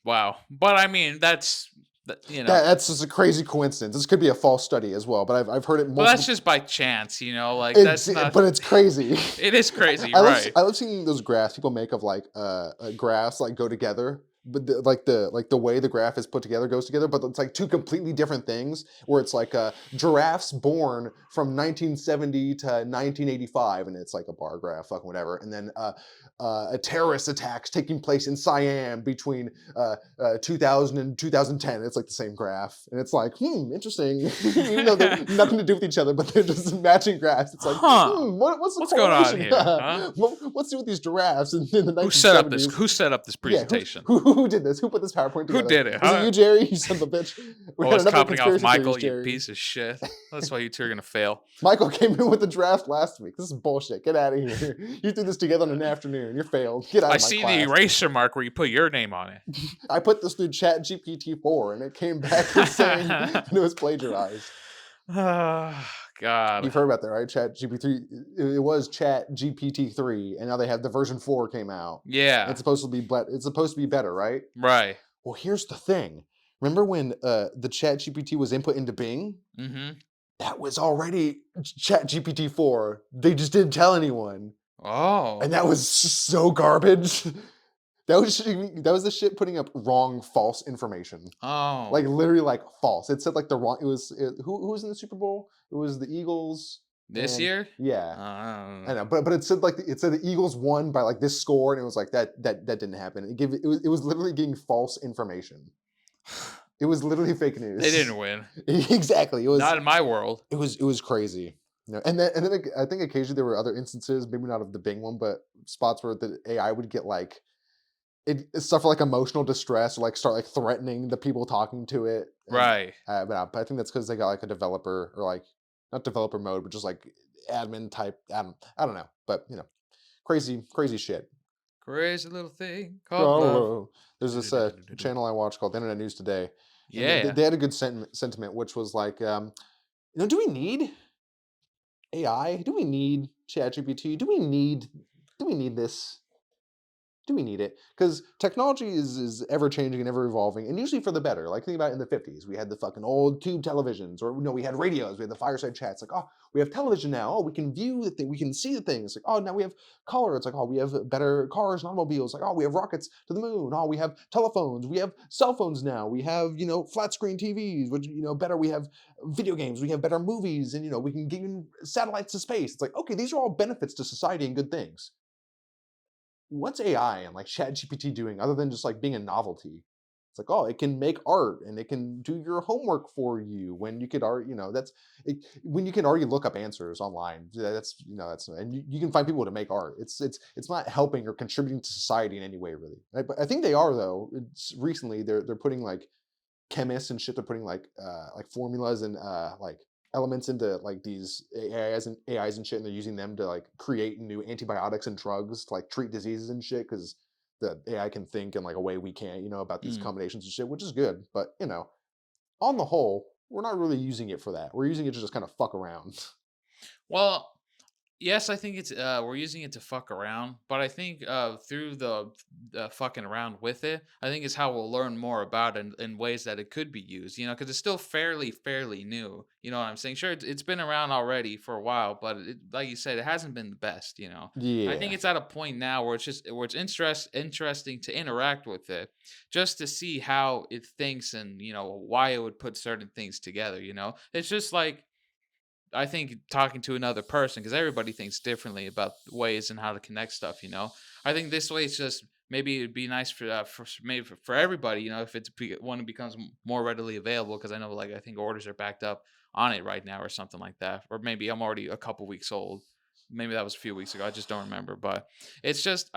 Wow. But I mean, that's that's just a crazy coincidence. This could be a false study as well, but I've heard it multiple. Well, that's just by chance, like that's not. But it's crazy. It is crazy, I right? love seeing those graphs people make of like graphs like go together, but the way the graph is put together goes together, but it's like two completely different things. Where it's like giraffes born from 1970 to 1985, and it's like a bar graph, fucking whatever, and then a terrorist attacks taking place in Siam between 2000 and 2010. It's like the same graph, and it's like interesting. Even though they're nothing to do with each other, but they're just matching graphs. It's like what's going on here? Huh? What's to do with these giraffes in the 1970s? Who set up this presentation? Yeah, who did this? Who put this PowerPoint together? Who did it? Was it you, Jerry? You son of a bitch. We had Always another copying off conspiracy Michael, theories, you Jerry. piece of shit. That's why you two are gonna fail. Michael came in with the draft last week. This is bullshit. Get out of here. You threw this together in an afternoon. You're failed. Get out of my see class. the eraser mark where you put your name on it. I put this through ChatGPT-4 and it came back the same and it was plagiarized. God. You've heard about that, right? ChatGPT. It was ChatGPT-3, and now they have the version 4 came out. Yeah. It's supposed to be better, right? Right. Well, here's the thing. Remember when the ChatGPT was input into Bing? Mm-hmm. That was already ChatGPT-4. They just didn't tell anyone. Oh. And that was so garbage. That was the shit putting up wrong, false information. Like Oh, literally, like false. It said like the wrong. Who was in the Super Bowl? It was the Eagles, this and year? yeah, I don't I know. know. But it said like it said the Eagles won by like this score, and it was like that didn't happen. It was literally getting false information. It was literally fake They news. didn't win. Exactly. Not in my world. It was crazy. And then like, I think occasionally there were other instances, maybe not of the Bing one, but spots where the AI would get like it suffer like emotional distress or like start like threatening the people talking to it. And Right. but I think that's because they got like a developer or like not developer mode, but just like admin type. I don't know, but crazy shit. Crazy little thing called love. Oh, there's this channel I watch called Internet News Today, and Yeah. they had a good sentiment, which was like, do we need AI? Do we need ChatGPT? Do we need this? Do we need it? Because technology is ever changing and ever evolving, and usually for the better. Like think about it in the 50s, we had the fucking old tube televisions, or no, we had radios, we had the fireside chats. Like, oh, we have television now. Oh, we can view the thing, we can see the things. Like, oh, now we have color. It's like, oh, we have better cars and automobiles. Like, oh, we have rockets to the moon. Oh, we have telephones. We have cell phones now. We have flat screen TVs, which better. We have video games. We have better movies, and we can get satellites to space. It's like, okay, these are all benefits to society and good things. What's AI and like ChatGPT doing other than just like being a novelty? It's like, oh, it can make art and it can do your homework for you when you could already, that's it, when you can already look up answers online. That's and you can find people to make art. It's not helping or contributing to society in any way really. Right? But I think they are though. Recently they're putting like chemists and shit. They're putting like formulas and like elements into like these AIs and shit, and they're using them to like create new antibiotics and drugs to like treat diseases and shit because the AI can think in like a way we can't, about these Mm. combinations and shit, which is good. But on the whole, we're not really using it for that. We're using it to just kind of fuck around. Well, yes, I think it's we're using it to fuck around, but I think through the fucking around with it, I think is how we'll learn more about it in ways that it could be used. Because it's still fairly new. You know what I'm saying? Sure, it's been around already for a while, but like you said, it hasn't been the best. I think Yeah. it's at a point now where it's interesting to interact with it, just to see how it thinks and why it would put certain things together. It's just like I think talking to another person because everybody thinks differently about ways and how to connect stuff. I think this way it's just maybe it'd be nice for everybody. If one becomes more readily available because I know like I think orders are backed up on it right now or something like that, or maybe I'm already a couple weeks old. Maybe that was a few weeks ago. I just don't remember, but it's just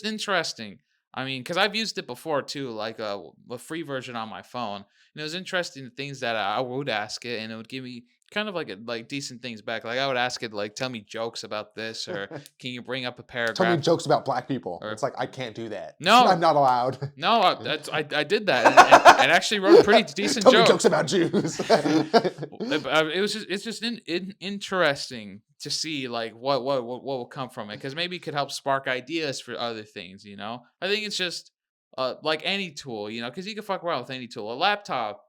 interesting. I mean, because I've used it before too, like a free version on my phone, and it was interesting the things that I would ask it, and it would give me kind of like decent things back. Like I would ask it like, tell me jokes about this, or can you bring up a Tell me paragraph? jokes about black people. Or It's like I can't do that. I'm no, not allowed. no, I did that and actually wrote a pretty decent Tell me joke. jokes about Jews. It's just interesting to see like what will come from it because maybe it could help spark ideas for other things. I think it's just like any tool, because you can fuck around with any tool. A laptop,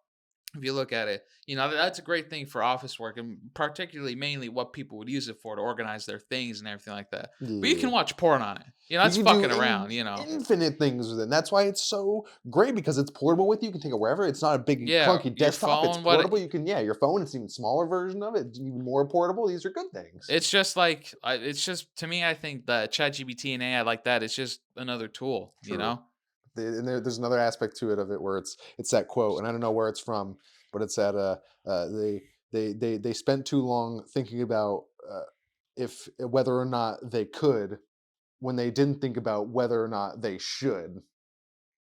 if you look at it, that's a great thing for office work and particularly mainly what people would use it for to organize their things and everything like that. But you Yeah. can watch porn on it. You That's can do fucking around. infinite things with it. And that's why it's so great because it's portable with you. You can take it wherever. It's not a big Yeah, clunky your desktop. It's phone, portable. You can, your phone. It's an even smaller version of it. It's even more portable. These are good things. it's just like it's just to me. I think that ChatGPT and AI like that is just another tool. True. And there's another aspect to it of it where it's that quote, and I don't know where it's from, but it's that they spent too long thinking about if whether or not they could when they didn't think about whether or not they should,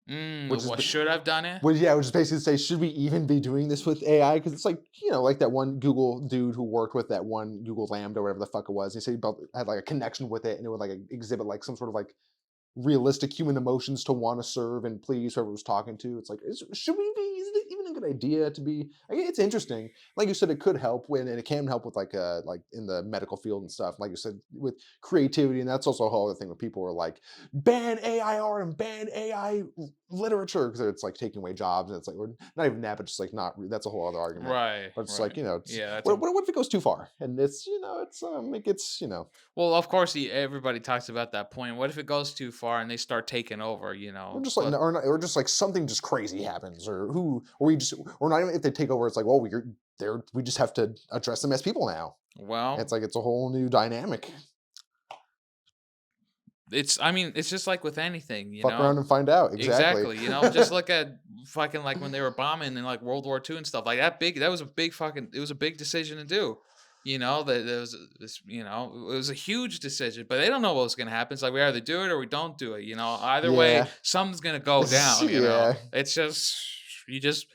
which is What should I've done it? well, yeah, which is basically to say, should we even be doing this with AI? Because it's like, like that one Google dude who worked with that one Google Lambda, or whatever the fuck it was. He said he had like a connection with it, and it would like exhibit like some sort of like realistic human emotions to want to serve and please whoever was talking to. It's like, should we be even a good idea to be. I mean, it's interesting. Like you said, it could help when, and it can help with like in the medical field and stuff. Like you said, with creativity, and that's also a whole other thing where people are like, ban AI art and ban AI literature because it's like taking away jobs, and it's like, or not even that, but just like not. That's a whole other argument. Right, But it's like right. it's Yeah, that's a what if it goes too far? And it's it gets well, of course, everybody talks about that point. What if it goes too far and they start taking over? or just like But or just like something just crazy happens, or we just or not even if they take over, it's like, well, we're there, we just have to address them as people now. It's well, like it's a whole new dynamic. I mean, it's just like with anything, Fuck around and find out. Exactly. Exactly. Just look at fucking like when they were bombing in like World War II and stuff like that. That was a big fucking. It was a big decision to do. That there was this. It was a huge decision, but they don't know what's gonna happen. It's like we either do it or we don't do it. Either way, Yeah. something's gonna go down. Yeah. It's just you just.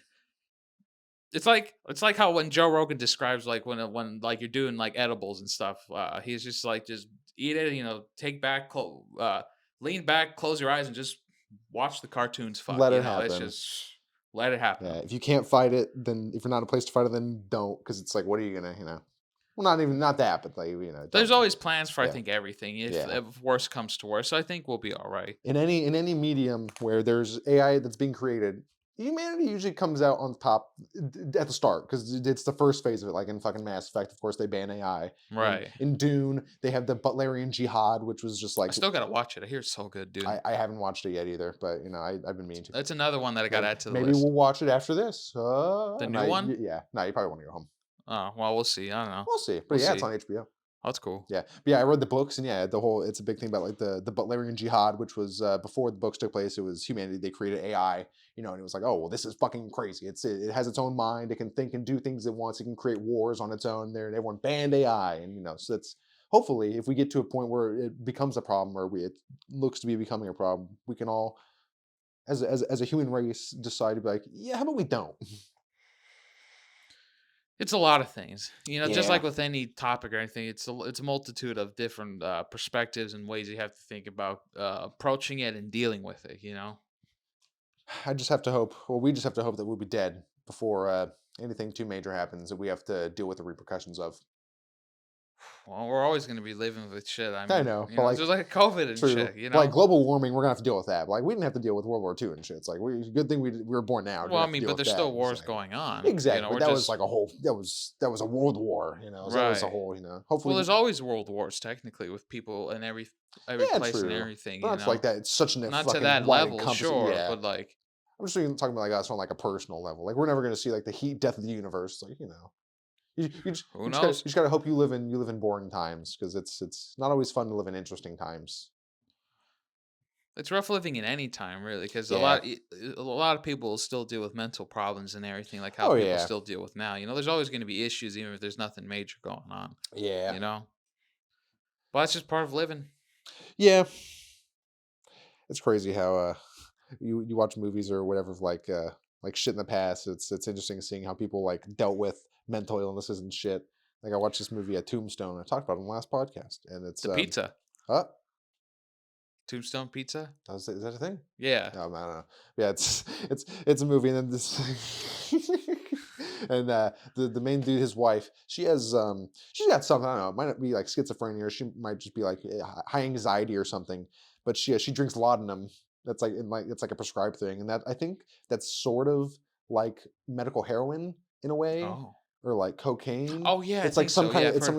It's like how when Joe Rogan describes like when like you're doing like edibles and stuff, he's just like just eat it, take back, lean back, close your eyes, and just watch the cartoons. Fuck, Let it it's happen. just let it happen. Yeah. If you can't fight it, then if you're not in a place to fight it, then don't. Because it's like, what are you gonna, well, not that, but like, There's don't. always plans for I Yeah. think everything. If, Yeah. if worse comes to worse, I think we'll be all right. In any medium where there's AI that's being created, humanity usually comes out on top at the start because it's the first phase of it. Like in fucking Mass Effect, of course, they ban AI. Right. In Dune, they have the Butlerian Jihad, which was just I like still gotta watch it. I hear it's so good, dude. I haven't watched it yet either, but I've been meaning to. That's another one that I gotta add to the Maybe list. we'll watch it after this. The new one? Yeah, no, you probably want to go home. Oh well, we'll see. I don't know. We'll see, but We'll yeah, it's see. on HBO. Oh, that's cool. Yeah, but yeah, I read the books, and yeah, it's a big thing about like the Butlerian Jihad, which was before the books took place. It was humanity. They created AI, and it was like, oh well, this is fucking crazy. It has its own mind. It can think and do things it wants. It can create wars on its own. There, and everyone banned AI, and so that's hopefully if we get to a point where it becomes a problem, or it looks to be becoming a problem, we can all, as a human race, decide to be like, yeah, how about we don't? It's a lot of things, just Yeah. like with any topic or anything. It's a multitude of different perspectives and ways you have to think about approaching it and dealing with it. I just have to hope. Well, we just have to hope that we'll be dead before anything too major happens that we have to deal with the repercussions of. Well, we're always going to be living with shit. I I mean, know, but just like COVID and true. shit. But like global warming, we're gonna have to deal with that. But like we didn't have to deal with World War II and shit. It's like good thing we were born now. Well, I mean, but there's still wars going on. Exactly. We're That was just like a whole. That was a world war. So that was a right. whole. Well, Hopefully. there's always world wars technically with people and every Yeah, place and true. everything. But not like that. It's such a Not to fucking that wide level, encompassing. sure, Yeah. but like I'm just talking about like us on like a personal level. Like we're never gonna see like the heat death of the universe. Like who knows? You just gotta hope you live in boring times because it's not always fun to live in interesting times. It's rough living in any time, really, because Yeah. a lot of people still deal with mental problems and everything, like how Oh people yeah. still deal with now. There's always going to be issues, even if there's nothing major going on. Yeah. But that's just part of living. Yeah. It's crazy how you watch movies or whatever of like shit in the past. It's interesting seeing how people like dealt with mental illnesses and shit. Like I watched this movie at Tombstone. I talked about it on the last podcast, and it's The pizza, huh? Tombstone Pizza. Is that a thing? Yeah. I don't know. Yeah, it's a movie, and then this and the main dude, his wife, she's got something, I don't know, it might not be like schizophrenia, or she might just be like high anxiety or something, but she drinks laudanum. That's like it's like a prescribed thing, and that I think that's sort of like medical heroin in a way. Oh. Or like cocaine. Oh yeah. It's like some kind of it's some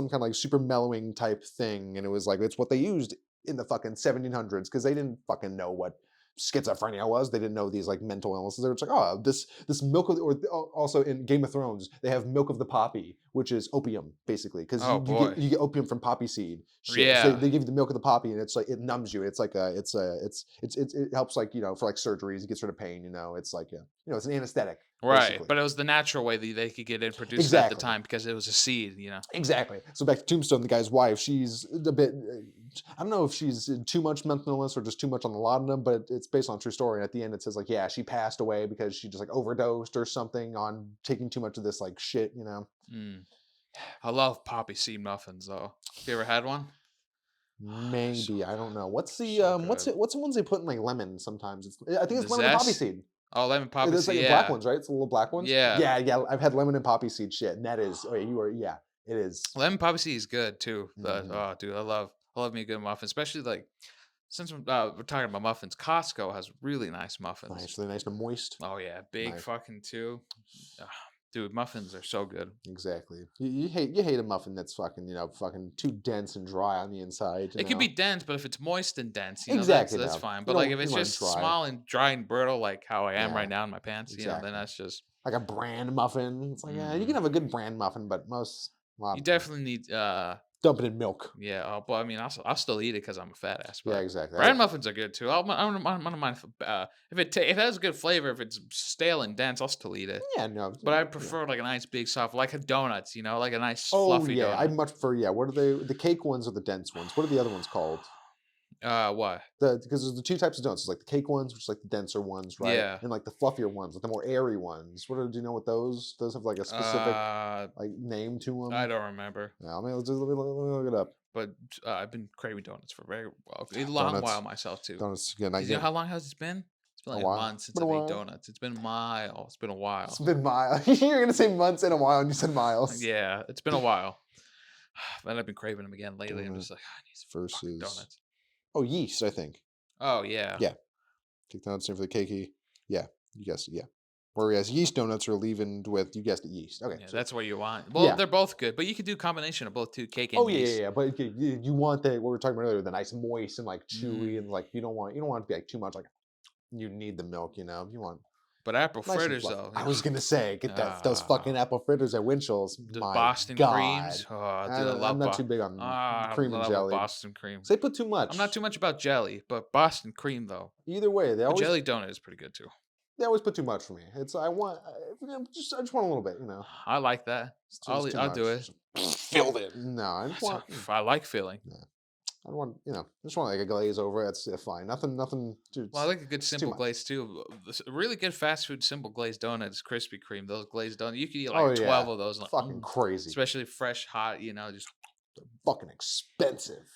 kind of like super mellowing type thing, and it was like it's what they used in the fucking 1700s because they didn't fucking know what schizophrenia was. They didn't know these like mental illnesses. They were just like, oh, this milk of, or also in Game of Thrones they have milk of the poppy, which is opium basically, because you get opium from poppy seed. Shit. Yeah. So they give you the milk of the poppy, and it's like it numbs you. It's like it helps like for like surgeries. It gets rid of pain. It's like it's an anesthetic. Right, basically. but it was the natural way that they could get it produced Exactly. at the time because it was a seed. Exactly. So back to Tombstone, the guy's wife, she's a bit, I don't know if she's too much mental illness or just too much on the laudanum, but it's based on a true story. And at the end it says like, yeah, she passed away because she just like overdosed or something on taking too much of this like shit, I love poppy seed muffins though. Have you ever had one? Maybe, I don't know. What's the so what's the ones they put in like lemon sometimes? I think it's The lemon poppy zest? seed. Oh, lemon poppy There's seed. like black Yeah. ones, right? It's the little black ones. Yeah. Yeah. I've had lemon and poppy seed shit, and that is. Oh, yeah, yeah. It is. Lemon poppy seed is good too. But, Mhm. oh, dude, I love me a good muffin, especially like since we're talking about muffins. Costco has really nice muffins. Nice, really nice and moist. Oh yeah, big Nice. fucking too. Ah, dude, muffins are so good. Exactly. You hate a muffin that's fucking too dense and dry on the inside. It can be dense, but if it's moist and dense, Exactly, that's no. fine. You But like don't if you it's want it just dry. small and dry and brittle, like how I am right Yeah, now in my pants, then exactly. that's just Like a bran muffin. It's like, yeah, you can have a good bran muffin, but a lot you of them definitely need dump it in milk. yeah. But I mean, I'll still eat it because I'm a fat ass. Yeah, But exactly. bran muffins are good too. I don't mind if if it has a good flavor. If it's stale and dense, I'll still eat it. Yeah, no. But I Yeah. prefer like a nice big soft, like a donuts. Like a nice Oh fluffy yeah, I donut. much prefer. Yeah, what are they? The cake ones or the dense ones? What are the other ones called? What? Because there's the two types of donuts. There's like the cake ones, which is like the denser ones, right? Yeah. And like the fluffier ones, like the more airy ones. Do you know what those? Those have like a specific like name to them. I don't remember. Yeah, I mean, let me look it up. But I've been craving donuts for a long Donuts. while myself too. Donuts. Yeah, 'Cause you know how long has it been? It's been a like a while. month since Been a I've ate while. donuts. It's been a while. It's been a while. It's been miles. You're gonna say months in a while, and you said miles. Yeah, it's been a while. And I've been craving them again lately. I'm just like, I need some fucking Versus donuts. yeast, I think. Oh yeah. Yeah. Cake donuts in for the cakey. Yeah, you guessed it. Yeah. Whereas yeast donuts are leavened with, you guessed it, yeast. Okay. Yeah, So, that's what you want. Well, yeah. they're both good, but you could do a combination of both too, cake and Oh yeah, yeast. yeah, yeah. But okay, you want what we were talking about earlier, the nice moist and like chewy, and Mm. like you don't want it to be like too much. Like you need the milk, you want But apple nice and fritters fluffy. though. I was gonna say, get those fucking apple fritters at Winchell's. The My Boston God. creams. Oh, dude, I love I'm not too big on I cream and love jelly. Boston cream. So they put too much. I'm not too much about jelly, but Boston cream though. Either way, A jelly donut is pretty good too. they always put too much for me. It's I just want a little bit, I like that. It's too I'll do much. it. Filled it. No, I just want. I like filling. I don't want, I just want like a glaze over it. That's fine. Nothing. Dude, Well, I like a good it's too simple much. glaze too. A really good fast food simple glazed donut is Krispy Kreme. Those glazed donuts, you could eat Oh like 12 yeah, of those. Like, fucking crazy. especially fresh, hot. Just. Fucking expensive.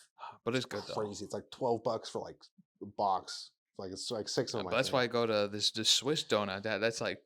But it's good though. Crazy. It's like $12 for like a box. Like it's like 6 of them. But that's why I go to this Swiss donut. That's like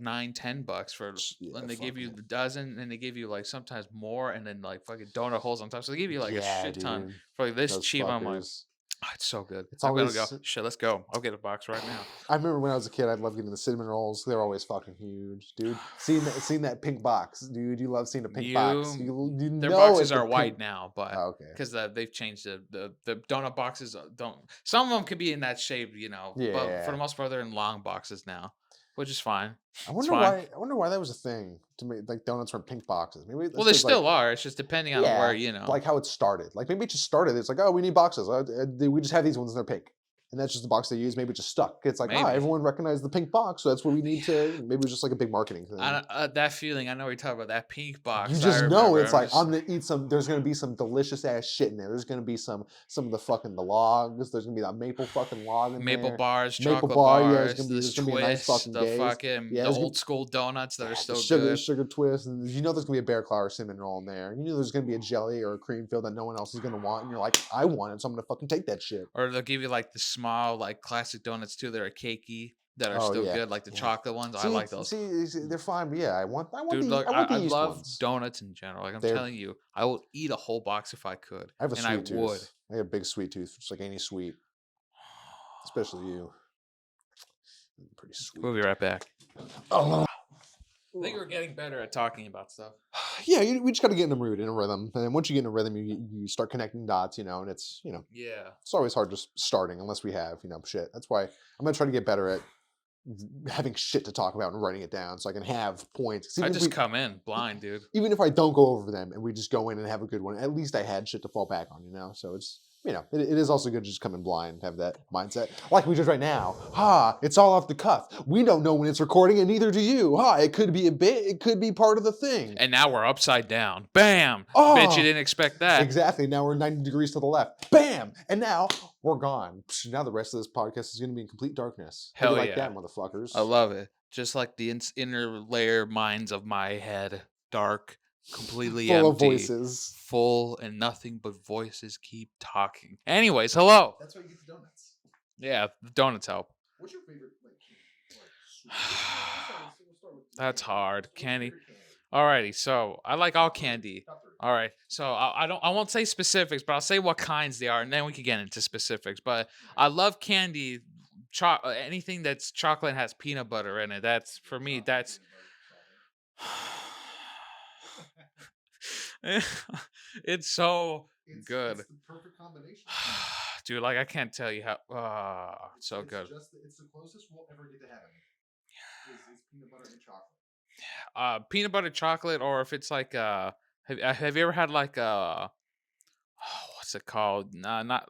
$9-10 for, Yeah, and they give you fucking- the dozen, and they give you like sometimes more, and then like fucking donut holes on top. So they give you like a shit ton dude. for like this Those cheap. I'm like, fuckers. oh, it's so good. It's I'm gonna always- go. Shit, let's go. I'll get a box right now. I remember when I was a kid, I'd love getting the cinnamon rolls. They're always fucking huge, dude. Seeing that pink box, dude. You love seeing a pink box. You Their know boxes it's a are white pink- now, but Oh, okay. because they've changed the donut boxes. Don't some of them could be in that shape, but Yeah. for the most part, they're in long boxes now, which is fine. I wonder fine. why that was a thing to make like donuts from pink boxes. Maybe Well, they still are. It's just depending on where like how it started. Like maybe it just started. It's like, oh, we need boxes. We just have these ones and they're pink, and that's just the box they use. Maybe it just stuck. It's like, Maybe. everyone recognized the pink box, so that's what we need to. Maybe it's just like a big marketing thing. That feeling. I know you're talking about that pink box. You I just know remember. it's like I'm gonna eat some. There's gonna be some delicious ass shit in there. There's gonna be some of the fucking the logs. There's gonna be that maple fucking log in maple there. bars, Maple chocolate bar, yeah, bars, it's gonna be- this there's gonna be a nice twist, fucking the glaze. fucking Yeah, the there's gonna- old school donuts that are The still sugar good. twist, and you know there's gonna be a bear claw or cinnamon roll in there. You know there's gonna be a jelly or a cream fill that no one else is gonna want, and you're like, I want it, so I'm gonna fucking take that shit. Or they'll give you like the small, like classic donuts too. That are cakey, that are Oh, still yeah, good, like the yeah. chocolate ones. I See, like those. See, they're fine, but yeah, I want Dude, the look, I want the I yeast love ones. donuts in general. Like I'm They're- telling you, I will eat a whole box if I could. I have a and sweet I tooth. would. I have a big sweet tooth, just like any sweet, especially you. Pretty sweet. We'll be right back. Oh. I think we're getting better at talking about stuff. Yeah, we just got to get in a mood, in a rhythm, and then once you get in a rhythm, you start connecting dots, and it's Yeah. it's always hard just starting unless we have shit. That's why I'm gonna try to get better at having shit to talk about and writing it down so I can have points. 'Cause I even if just come in blind, dude. even if I don't go over them and we just go in and have a good one, at least I had shit to fall back on, So it's it is also good to just come in blind, have that mindset. Like we just right now. It's all off the cuff. We don't know when it's recording, and neither do you. It could be a bit, it could be part of the thing. And now we're upside down. Bam! Oh, Bet you didn't expect that. Exactly. Now we're 90 degrees to the left. Bam! And now we're gone. Now the rest of this podcast is going to be in complete darkness. How do Hell you like yeah. that, motherfuckers? I love it. Just like the inner layer minds of my head. Dark, completely Full empty. of voices. Full and nothing but voices keep talking. Anyways, hello. That's why you get the donuts. Yeah, the donuts help. What's your favorite That's hard. Candy. Alrighty, so I like all candy. All right, so I won't say specifics, but I'll say what kinds they are, and then we can get into specifics. But I love candy, anything that's chocolate and has peanut butter in it. That's for me. That's it's so good, It's the perfect combination. dude. Like I can't tell you how. So good. It's the closest we'll ever get to heaven. Is peanut butter and chocolate. Peanut butter chocolate, or if it's like have you ever had like what's it called? Not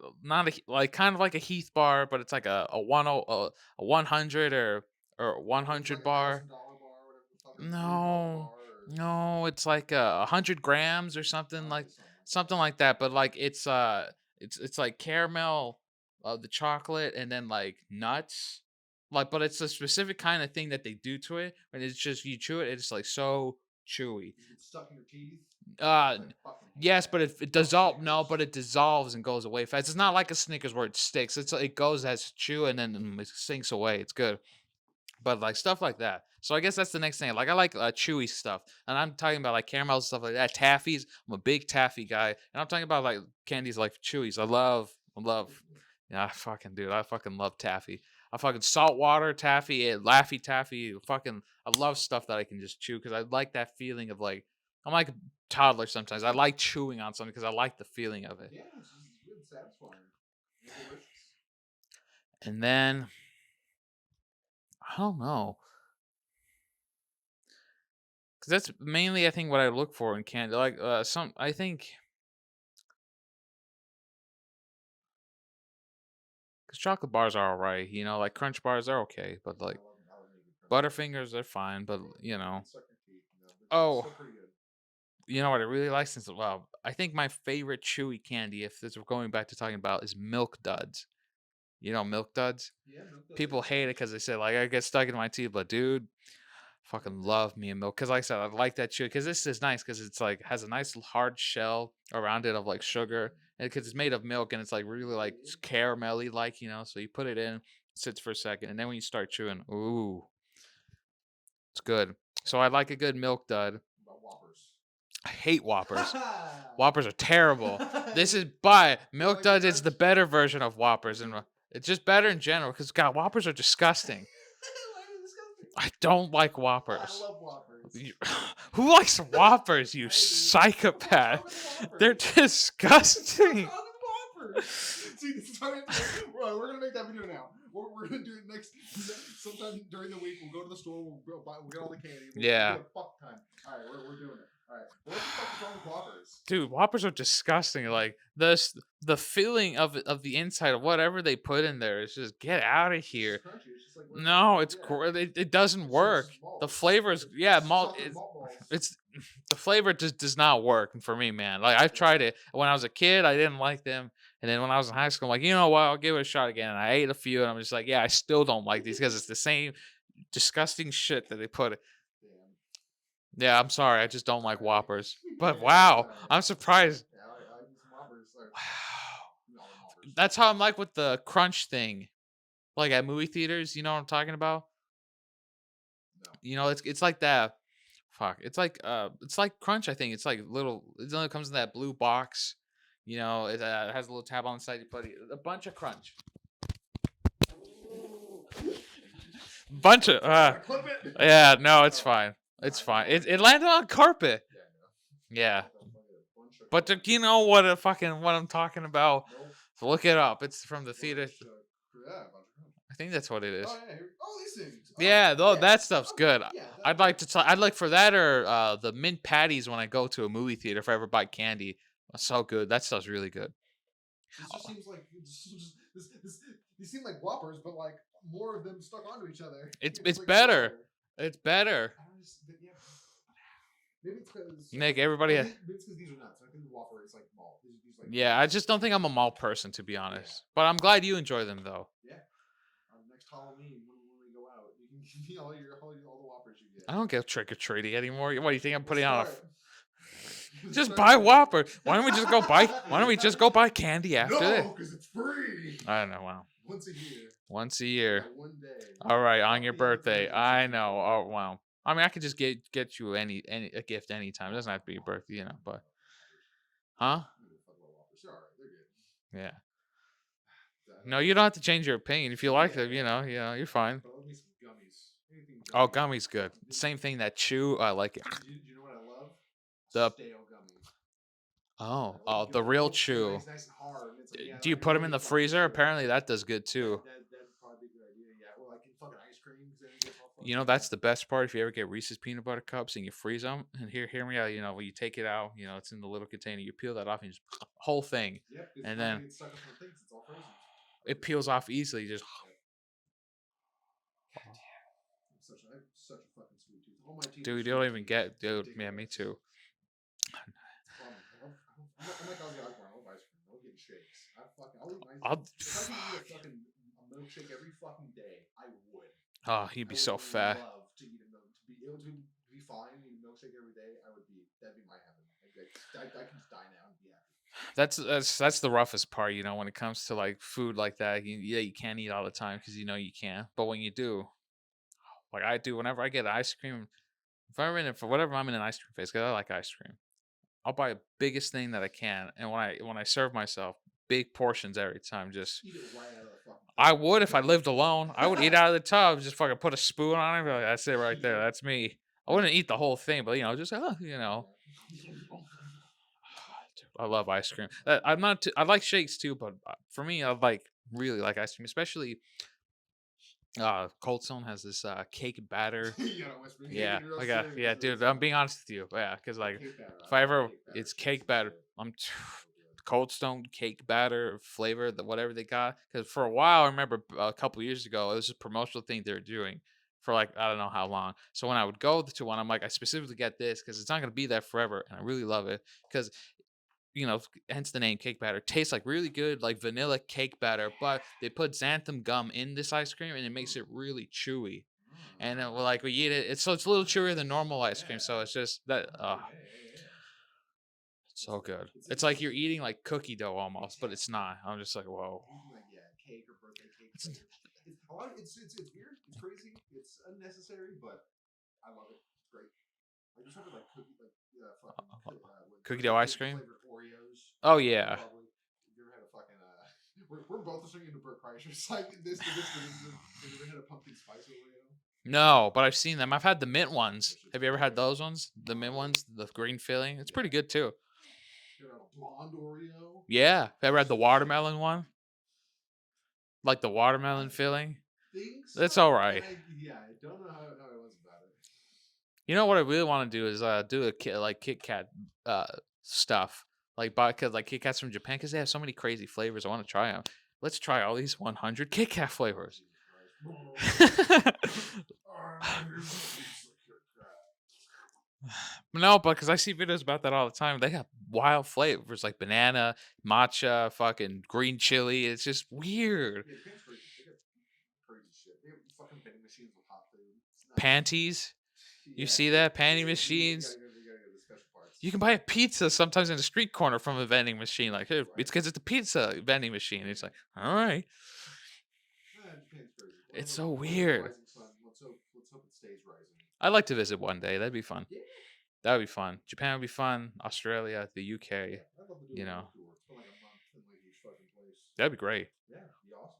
like kind of like a Heath bar, but it's like a 100 or It's 100 like bar. $1,000 bar, whatever the fuck, or $300 No, bar, or no, it's like 100 grams or something like something like that. But like it's like caramel, the chocolate, and then like nuts. Like, but it's a specific kind of thing that they do to it, and it's just you chew it, it's like so chewy. that. Does it get stuck in your teeth? Uh, I fucking hate yes, that. but it Fuck dissolves. No, Snickers. but it dissolves and goes away fast. It's not like a Snickers where it sticks. It goes as chew and then it sinks away. It's good. But like stuff like that. So I guess that's the next thing. Like I like chewy stuff, and I'm talking about like caramels stuff like that. Taffies. I'm a big taffy guy, and I'm talking about like candies like chewies. I love. Yeah, I fucking dude. I fucking love taffy. I fucking saltwater taffy, Laffy taffy. Fucking, I love stuff that I can just chew because I like that feeling of like I'm like a toddler sometimes. I like chewing on something because I like the feeling of it. Yeah, it's good, satisfying, and delicious. And then I don't know. Because that's mainly, I think, what I look for in candy. Like, I think, because chocolate bars are alright, like Crunch bars are okay, but like I love me a good Crunch bar. Butterfingers are fine, but It's stuck in your teeth, but it's oh, still pretty good. you know what I really like since, well, I think my favorite chewy candy, if this we're going back to talking about, is Milk Duds. Milk Duds? Yeah, milk duds are People good. hate it because they say, like, I get stuck in my teeth, but dude, fucking love me a milk. Because, like I said, I like that chew. Because this is nice because it's like has a nice hard shell around it of like sugar, and because it's made of milk and it's like really like caramelly, like So you put it in, sits for a second, and then when you start chewing, ooh, it's good. So I like a good milk dud. About Whoppers. I hate Whoppers. Whoppers. Whoppers are terrible. This is but Milk like Duds. the It's the crunch? better version of Whoppers, and it's just better in general. Because God, Whoppers are disgusting. Why are they disgusting? I don't like I Whoppers. love Whoppers. Who likes Whoppers, you I do. psychopath? What's wrong with They're Whoppers? disgusting. What's wrong with Whoppers? See, this is how we're gonna make that video now. We're gonna do it next sometime during the week. We'll go to the store. We'll get all the candy. We'll Yeah. get a fuck time. All right, we're doing it. All right. What the fuck is wrong with Whoppers? Dude, Whoppers are disgusting. Like the feeling of the inside of whatever they put in there is just get out of here. It's crunchy. It's just like No, it's yeah. it doesn't It's work. just malt. The flavors, yeah, malt. Chocolate malt balls. It's the flavor just does not work for me, man. Like I've tried it when I was a kid, I didn't like them, and then when I was in high school, I'm like, you know what, I'll give it a shot again. And I ate a few, and I'm just like, yeah, I still don't like these because it's the same disgusting shit that they put. Damn. Yeah, I'm sorry, I just don't like Whoppers. But Yeah, wow, it's I'm surprised. Yeah, I eat some Whoppers. Like, Wow, no, Whoppers. that's how I'm like with the crunch thing, like at movie theaters. You know what I'm talking about? No. It's like that. Fuck. It's like Crunch, I think. It's like little it only comes in that blue box. It has a little tab on the side. You put a bunch of Crunch. Bunch of Clip it. yeah, no, it's fine. It's fine. It landed on carpet. Yeah, no. Yeah. Bunch of But you know what I'm talking about? Nope. So look it up. It's from the theater. Bunch of- yeah, bunch of crunch. I think that's what it is. Oh yeah, these things. Oh, Yeah, though yeah. that stuff's good. Yeah, I'd like for that or the mint patties when I go to a movie theater if I ever buy candy. That's so good. That stuff's really good. This just seems like these seem like Whoppers, but like more of them stuck onto each other. It's like better. Whopper. It's better. I don't just, yeah. Maybe it's because Nick, everybody. maybe it's because these are nuts. I think the Whopper is like malt. These like Yeah, I just don't think I'm a mall person to be honest. But I'm glad you enjoy them though. yeah. Next Halloween when we go out, you can give me all the Whoppers you get. I don't get trick or treating anymore. What do you think I'm putting on? Just Start buy it. Whopper. Why don't we just go buy? Why don't we just go buy candy after No, this? because it's free. I don't know. Wow. Once a year. Once a I year. got one day. All right, on Fuck your me in the birthday. presents I if you know. fucking Oh don't. wow. I mean, I could just get you any a gift anytime. It doesn't have to be your birthday, But huh? Fuck little offers. They're alright. They're good. Yeah. I No, don't you know. don't have to change your opinion. If you like Yeah, them, yeah. you're fine. But I love me some gummies. Anything Oh, gummy. gummy's good. Same thing. That chew, I like it. Do you know what I love? The Stale gummy. oh, the real chew. Nice and hard. And it's like, yeah, Do you I put know them in you're the fucking freezer? shit. Apparently, that does good too. That'd probably be a good idea. Yeah. Or like in fucking ice cream because then it gets all fucking. That's the best part. If you ever get Reese's peanut butter cups and you freeze them, and hear me out. When you take it out, it's in the little container. You peel that off and just whole thing, Yep. It's and not gonna then get stuck up on the things. It's all frozen. it peels off easily. Just Yep. God damn. I have such a fucking sweet tooth. All my teeth. dude, you Are don't sweet even teeth. get, It's dude. Yeah, ridiculous. me too. I'm like Ozzy Osbourne. I love ice cream. I love getting shakes. I'll eat my. I'll. If I could eat a milkshake every fucking day, I would. Oh, you'd be so fat. Love to eat a milk to be able to be fine eat a milkshake every day. That'd be my heaven. I can just die now and be happy. That's the roughest part, when it comes to like food like that. You can't eat all the time because you can't. But when you do, like I do, whenever I get ice cream, if I'm in it for whatever I'm in an ice cream phase, because I like ice cream, I'll buy the biggest thing that I can, and when I serve myself, big portions every time. Just Eat it right out of the fucking. I would if I lived alone. I would eat out of the tub, just fucking put a spoon on it. Be like, that's it right there. That's me. I wouldn't eat the whole thing, but just Dude, I love ice cream. I'm not. I like shakes too, but for me, I really like ice cream, especially Cold Stone has this cake batter. You gotta whisper. Yeah, You're real I got serious, yeah, you're dude. serious. I'm being honest with you. Yeah, because like Cake batter. if I love ever, cake batter. it's Shit's cake some batter. shit. I'm So good. Cold Stone cake batter flavor, whatever they got. Because for a while, I remember a couple years ago, it was a promotional thing they were doing for like I don't know how long. So when I would go to one, I'm like, I specifically get this because it's not gonna be there forever, and I really love it because hence the name cake batter. Tastes like really good, like vanilla cake batter, but they put xanthan gum in this ice cream, and it makes it really chewy. And then, like we eat it, it's a little chewier than normal ice cream. So it's just that. It's so good. It's like you're eating like cookie dough almost, but it's not. I'm just like, whoa. Anything like cake or birthday cake. It's a lot. It's weird. It's crazy. It's unnecessary, but I love it. It's great. I just wanted like Cookie dough ice cream. Flavored Oreos. Oh yeah. Probably. Have you ever had a fucking we're both listening into Burt Kreischer. It's like this. Have you ever had a pumpkin spice Oreo? No, but I've seen them. I've had the mint ones. Have you ever had those ones? The mint ones, the green filling. It's pretty good too. You ever had a blonde Oreo? Yeah. Ever had the watermelon one? Like the watermelon filling? Think so? That's all right. I don't know how it was about it. You know what I really want to do is do a Kit Kat stuff. Like buy cause like Kit Kats from Japan because they have so many crazy flavors. I want to try them. Let's try all these 100 Kit Kat flavors. No, but because I see videos about that all the time. They have wild flavors like banana, matcha, fucking green chili. It's just weird. Yeah, Japan's crazy. They got crazy shit. They have fucking vending machines with hot food. Panties. You see that? Panty machines. You gotta go to the special parts. You can buy a pizza sometimes in a street corner from a vending machine. Like, hey, Right. it's because it's a pizza vending machine. It's like, all right. Japan's crazy. It's so weird. Rising sun. Let's hope it stays rising. I'd like to visit one day. That'd be fun. Yeah. That would be fun. Japan would be fun. Australia, the UK. Yeah, I'd love to do You a know. tour. Spend like a month in like each fucking place. That'd be great. Yeah, it'd be awesome.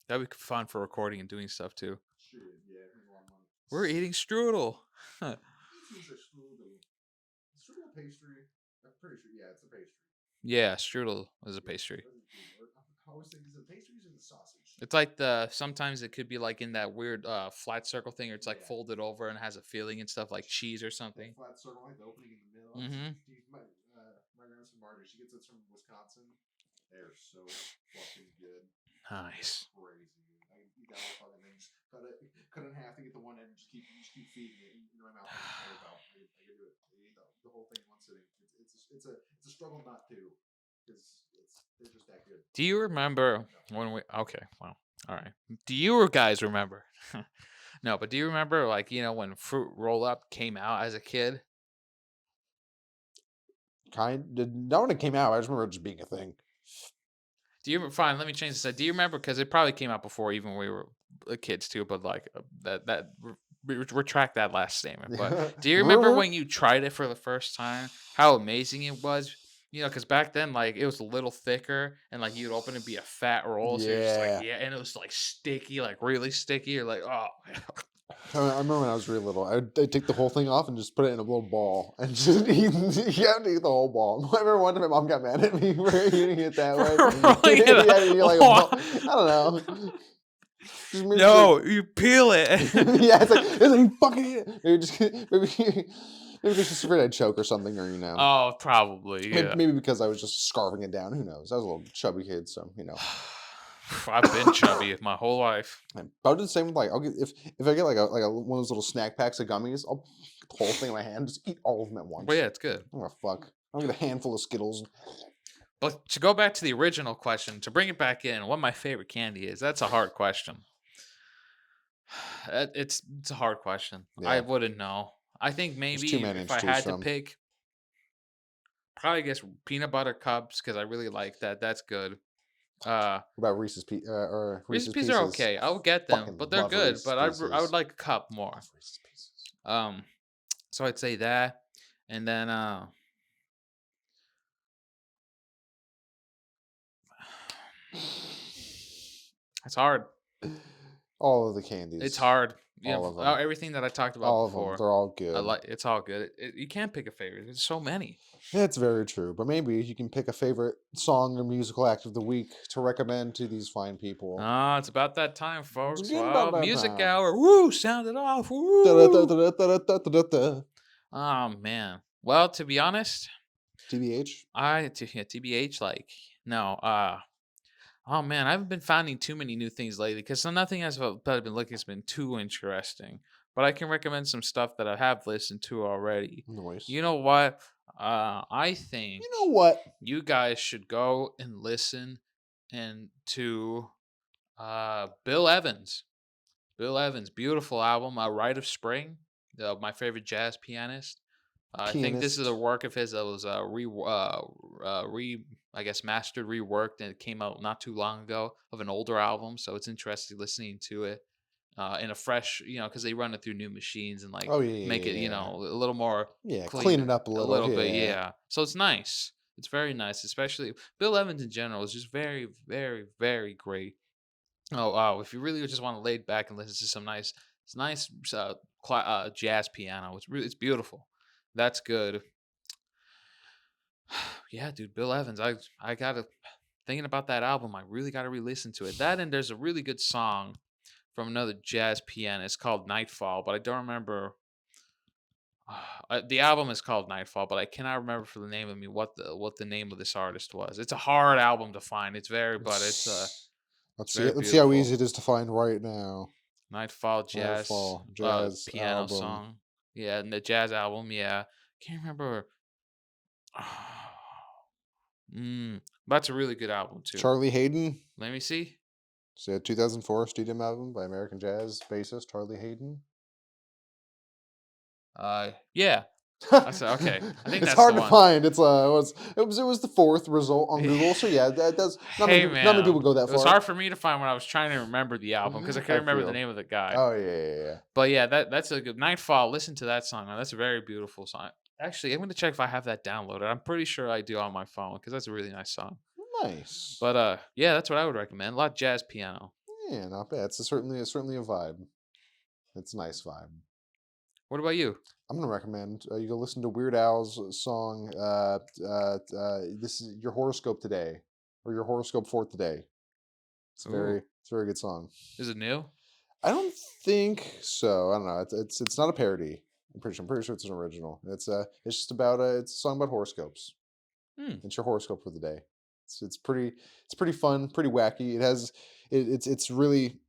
That'd be fun for recording and doing stuff too. Shit, yeah, make a lot of money. We're eating strudel. This is a strudel. Strudel pastry. I'm pretty sure. Yeah, it's a pastry. Yeah, strudel is a pastry. I always think is it pastries or the sausage? It's like sometimes it could be like in that weird flat circle thing, or it's like folded over and has a filling and stuff like cheese or something. Flat circle, like the opening in the middle. Mm-hmm. My grandma's from Marjorie. She gets it from Wisconsin. They're so fucking good. Nice. They're crazy. I can eat that whole fucking thing. Just cut it in half to get the one end, and just keep feeding it into my mouth. I can do it. I eat the whole thing in one sitting. It's a struggle not to, because they're just that good. Do you remember when we? Okay, well, all right. Do you guys remember? No, but do you remember like when Fruit Roll Up came out as a kid? Not when it came out. I just remember it just being a thing. Do you fine? Let me change this. Do you remember? Because it probably came out before even we were kids too. But like retract that last statement. But do you remember when you tried it for the first time? How amazing it was. Because back then, like it was a little thicker, and like you'd open it be a fat roll. So you're just like, Yeah. yeah, and it was like sticky, like really sticky. You're like, oh, I remember when I was really little, I'd take the whole thing off and just put it in a little ball and just eat. You have to eat the whole ball. I remember one time my mom got mad at me for eating it that way. rolling You it had to eat like a ball. up. I don't know. No, you peel it. Yeah, it's like you fucking eat it. Maybe just afraid I'd choke or something, or Oh, probably, yeah. maybe because I was just scarfing it down. Who knows? I was a little chubby kid, so I've been chubby my whole life. I'll do the same with I'll get if I get like a one of those little snack packs of gummies, I'll get the whole thing in my hand, just eat all of them at once. But yeah, it's good. I'm gonna fuck. I'll get a handful of Skittles. But to go back to the original question, to bring it back in, what my favorite candy is, that's a hard question. It's a hard question. I Yeah. wouldn't know. I think There's maybe too many if to I choose had to from. pick, probably guess peanut butter cups because I really like that. That's good. What about Reese's or Reese's Reese's Pieces are Pieces? okay. I'll get them, Fucking but they're love good. Reese's But I would Pieces. like a cup more. Love Reese's Pieces. So I'd say that, and then it's hard. All of the candies. It's hard. All of them. Everything that I talked about All of before. them. They're all good. It's all good. You can't pick a favorite. There's so many. That's very true. But maybe you can pick a favorite song or musical act of the week to recommend to these fine people. Ah, it's about that time, folks. getting about that Music time. hour. Woo! Sound it off. Woo! Da-da-da-da-da-da-da-da. Oh man. Well, to be honest, TBH. TBH, like no. Oh man, I haven't been finding too many new things lately because nothing that I've been looking has been too interesting. But I can recommend some stuff that I have listened to already. Noise. You know what? I think You know what? you guys should go and listen to Bill Evans. Bill Evans, beautiful album, Rite of Spring. My favorite jazz pianist. I think this is a work of his that was I guess mastered, reworked, and it came out not too long ago of an older album. So it's interesting listening to it in a fresh, because they run it through new machines and like Oh yeah, make it, yeah. a little more Clean it up a little. bit, yeah. So it's nice. It's very nice, especially Bill Evans in general is just very, very, very great. Oh, if you really just want to lay back and listen to some nice, jazz piano, it's beautiful. That's good. Yeah, dude, Bill Evans. I gotta thinking about that album. I really gotta re-listen to it. That and there's a really good song from another jazz pianist called Nightfall, but I don't remember. The album is called Nightfall, but I cannot remember for the name of me what the name of this artist was. It's a hard album to find. It's very, but it's Let's very see. Let's see how beautiful. easy it is to find right now. Nightfall jazz, Nightfall jazz piano album. song. Yeah, and the jazz album. Yeah, can't remember. That's a really good album too. Charlie Hayden. Let me see. It's a 2004 studio album by American jazz bassist Charlie Hayden. Yeah. Okay. I think it's that's hard the to one. find. It was the fourth result on Google. So yeah, that's not Hey, many people go that It far. was hard for me to find when I was trying to remember the album because I couldn't remember the name of the guy. Oh yeah. But yeah, that's a good Nightfall. Listen to that song. Now. That's a very beautiful song. Actually, I'm gonna check if I have that downloaded. I'm pretty sure I do on my phone because that's a really nice song. Nice. But yeah, that's what I would recommend. A lot of jazz piano. Yeah, not bad. It's certainly a vibe. It's a nice vibe. What about you? I'm gonna recommend you go listen to Weird Al's song. This is your horoscope today, or your horoscope for today. It's a very good song. Is it new? I don't think so. I don't know. It's not a parody. I'm pretty sure it's an original. It's just about it's a song about horoscopes. It's your horoscope for the day. It's pretty fun, pretty wacky. It's really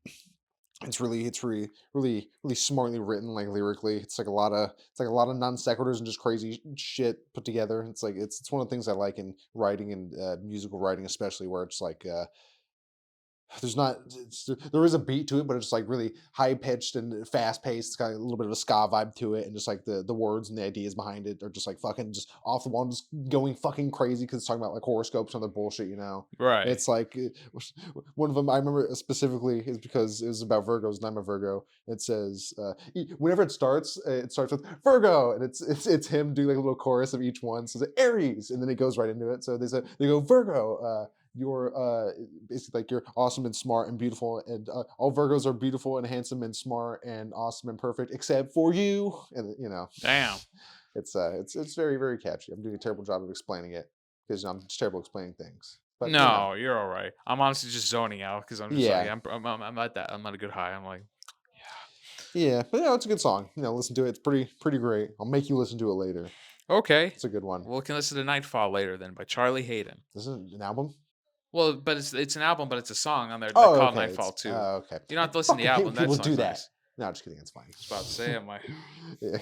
smartly written, like lyrically. It's like a lot of non sequiturs and just crazy shit put together. It's one of the things I like in writing and musical writing, especially where it's like there's not there is a beat to it, but it's like really high pitched and fast paced. It's got a little bit of a ska vibe to it, and just like the words and the ideas behind it are just like fucking just off the wall, just going fucking crazy because it's talking about like horoscopes and other bullshit, you know. Right. It's like one of them I remember specifically is because it was about Virgos, and I'm a Virgo. It says whenever it starts with Virgo, and it's him doing like a little chorus of each one. So it's like Aries, and then it goes right into it. So they go Virgo. You're basically like you're awesome and smart and beautiful, and all Virgos are beautiful and handsome and smart and awesome and perfect except for you. And you know, Damn. it's very very catchy. I'm doing a terrible job of explaining it because I'm just terrible explaining things. But you know, No, you're all right. I'm honestly just zoning out because I'm just like yeah, I'm at that. I'm at a good high. I'm like, yeah. But you know, it's a good song. You know, listen to it. It's pretty great. I'll make you listen to it later. okay. It's a good one. Well, we can listen to Nightfall later then by Charlie Hayden. This is an album. Well, but it's an album, but it's a song on there that Oh, called okay. Nightfall It's, too. okay. You don't have to I listen to the fucking hate album. when That people song's do that. nice. No, just kidding. It's fine. I was about to say, I'm like, Yeah.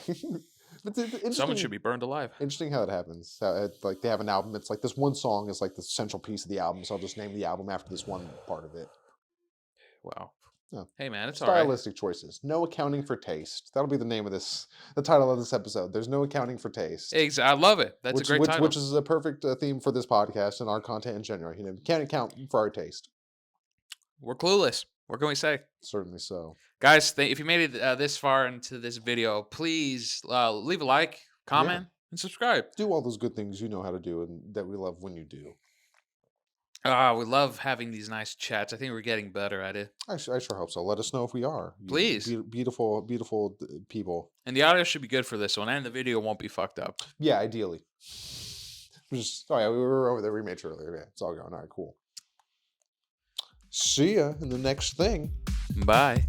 But it's someone interesting. should be burned alive. Interesting how it happens. How like they have an album. It's like this one song is like the central piece of the album. So I'll just name the album after this one part of it. Wow. No. Hey man, it's all right. Stylistic choices. No accounting for taste. That'll be the name of this. The title of this episode. There's no accounting for taste. I love it. That's a great title. Which is a perfect theme for this podcast and our content in general. You know, can't account for our taste. We're clueless. What can we say? Certainly so. Guys, if you made it this far into this video, please leave a like, comment, and subscribe. Do all those good things you know how to do and that we love when you do. We love having these nice chats. I think we're getting better at it. I sure hope so. Let us know if we are. You Please. Beautiful people. And the audio should be good for this one, and the video won't be fucked up. Yeah, ideally. Oh yeah, we were over there rematch earlier. Yeah, it's all going. All right, cool. See ya in the next thing. Bye.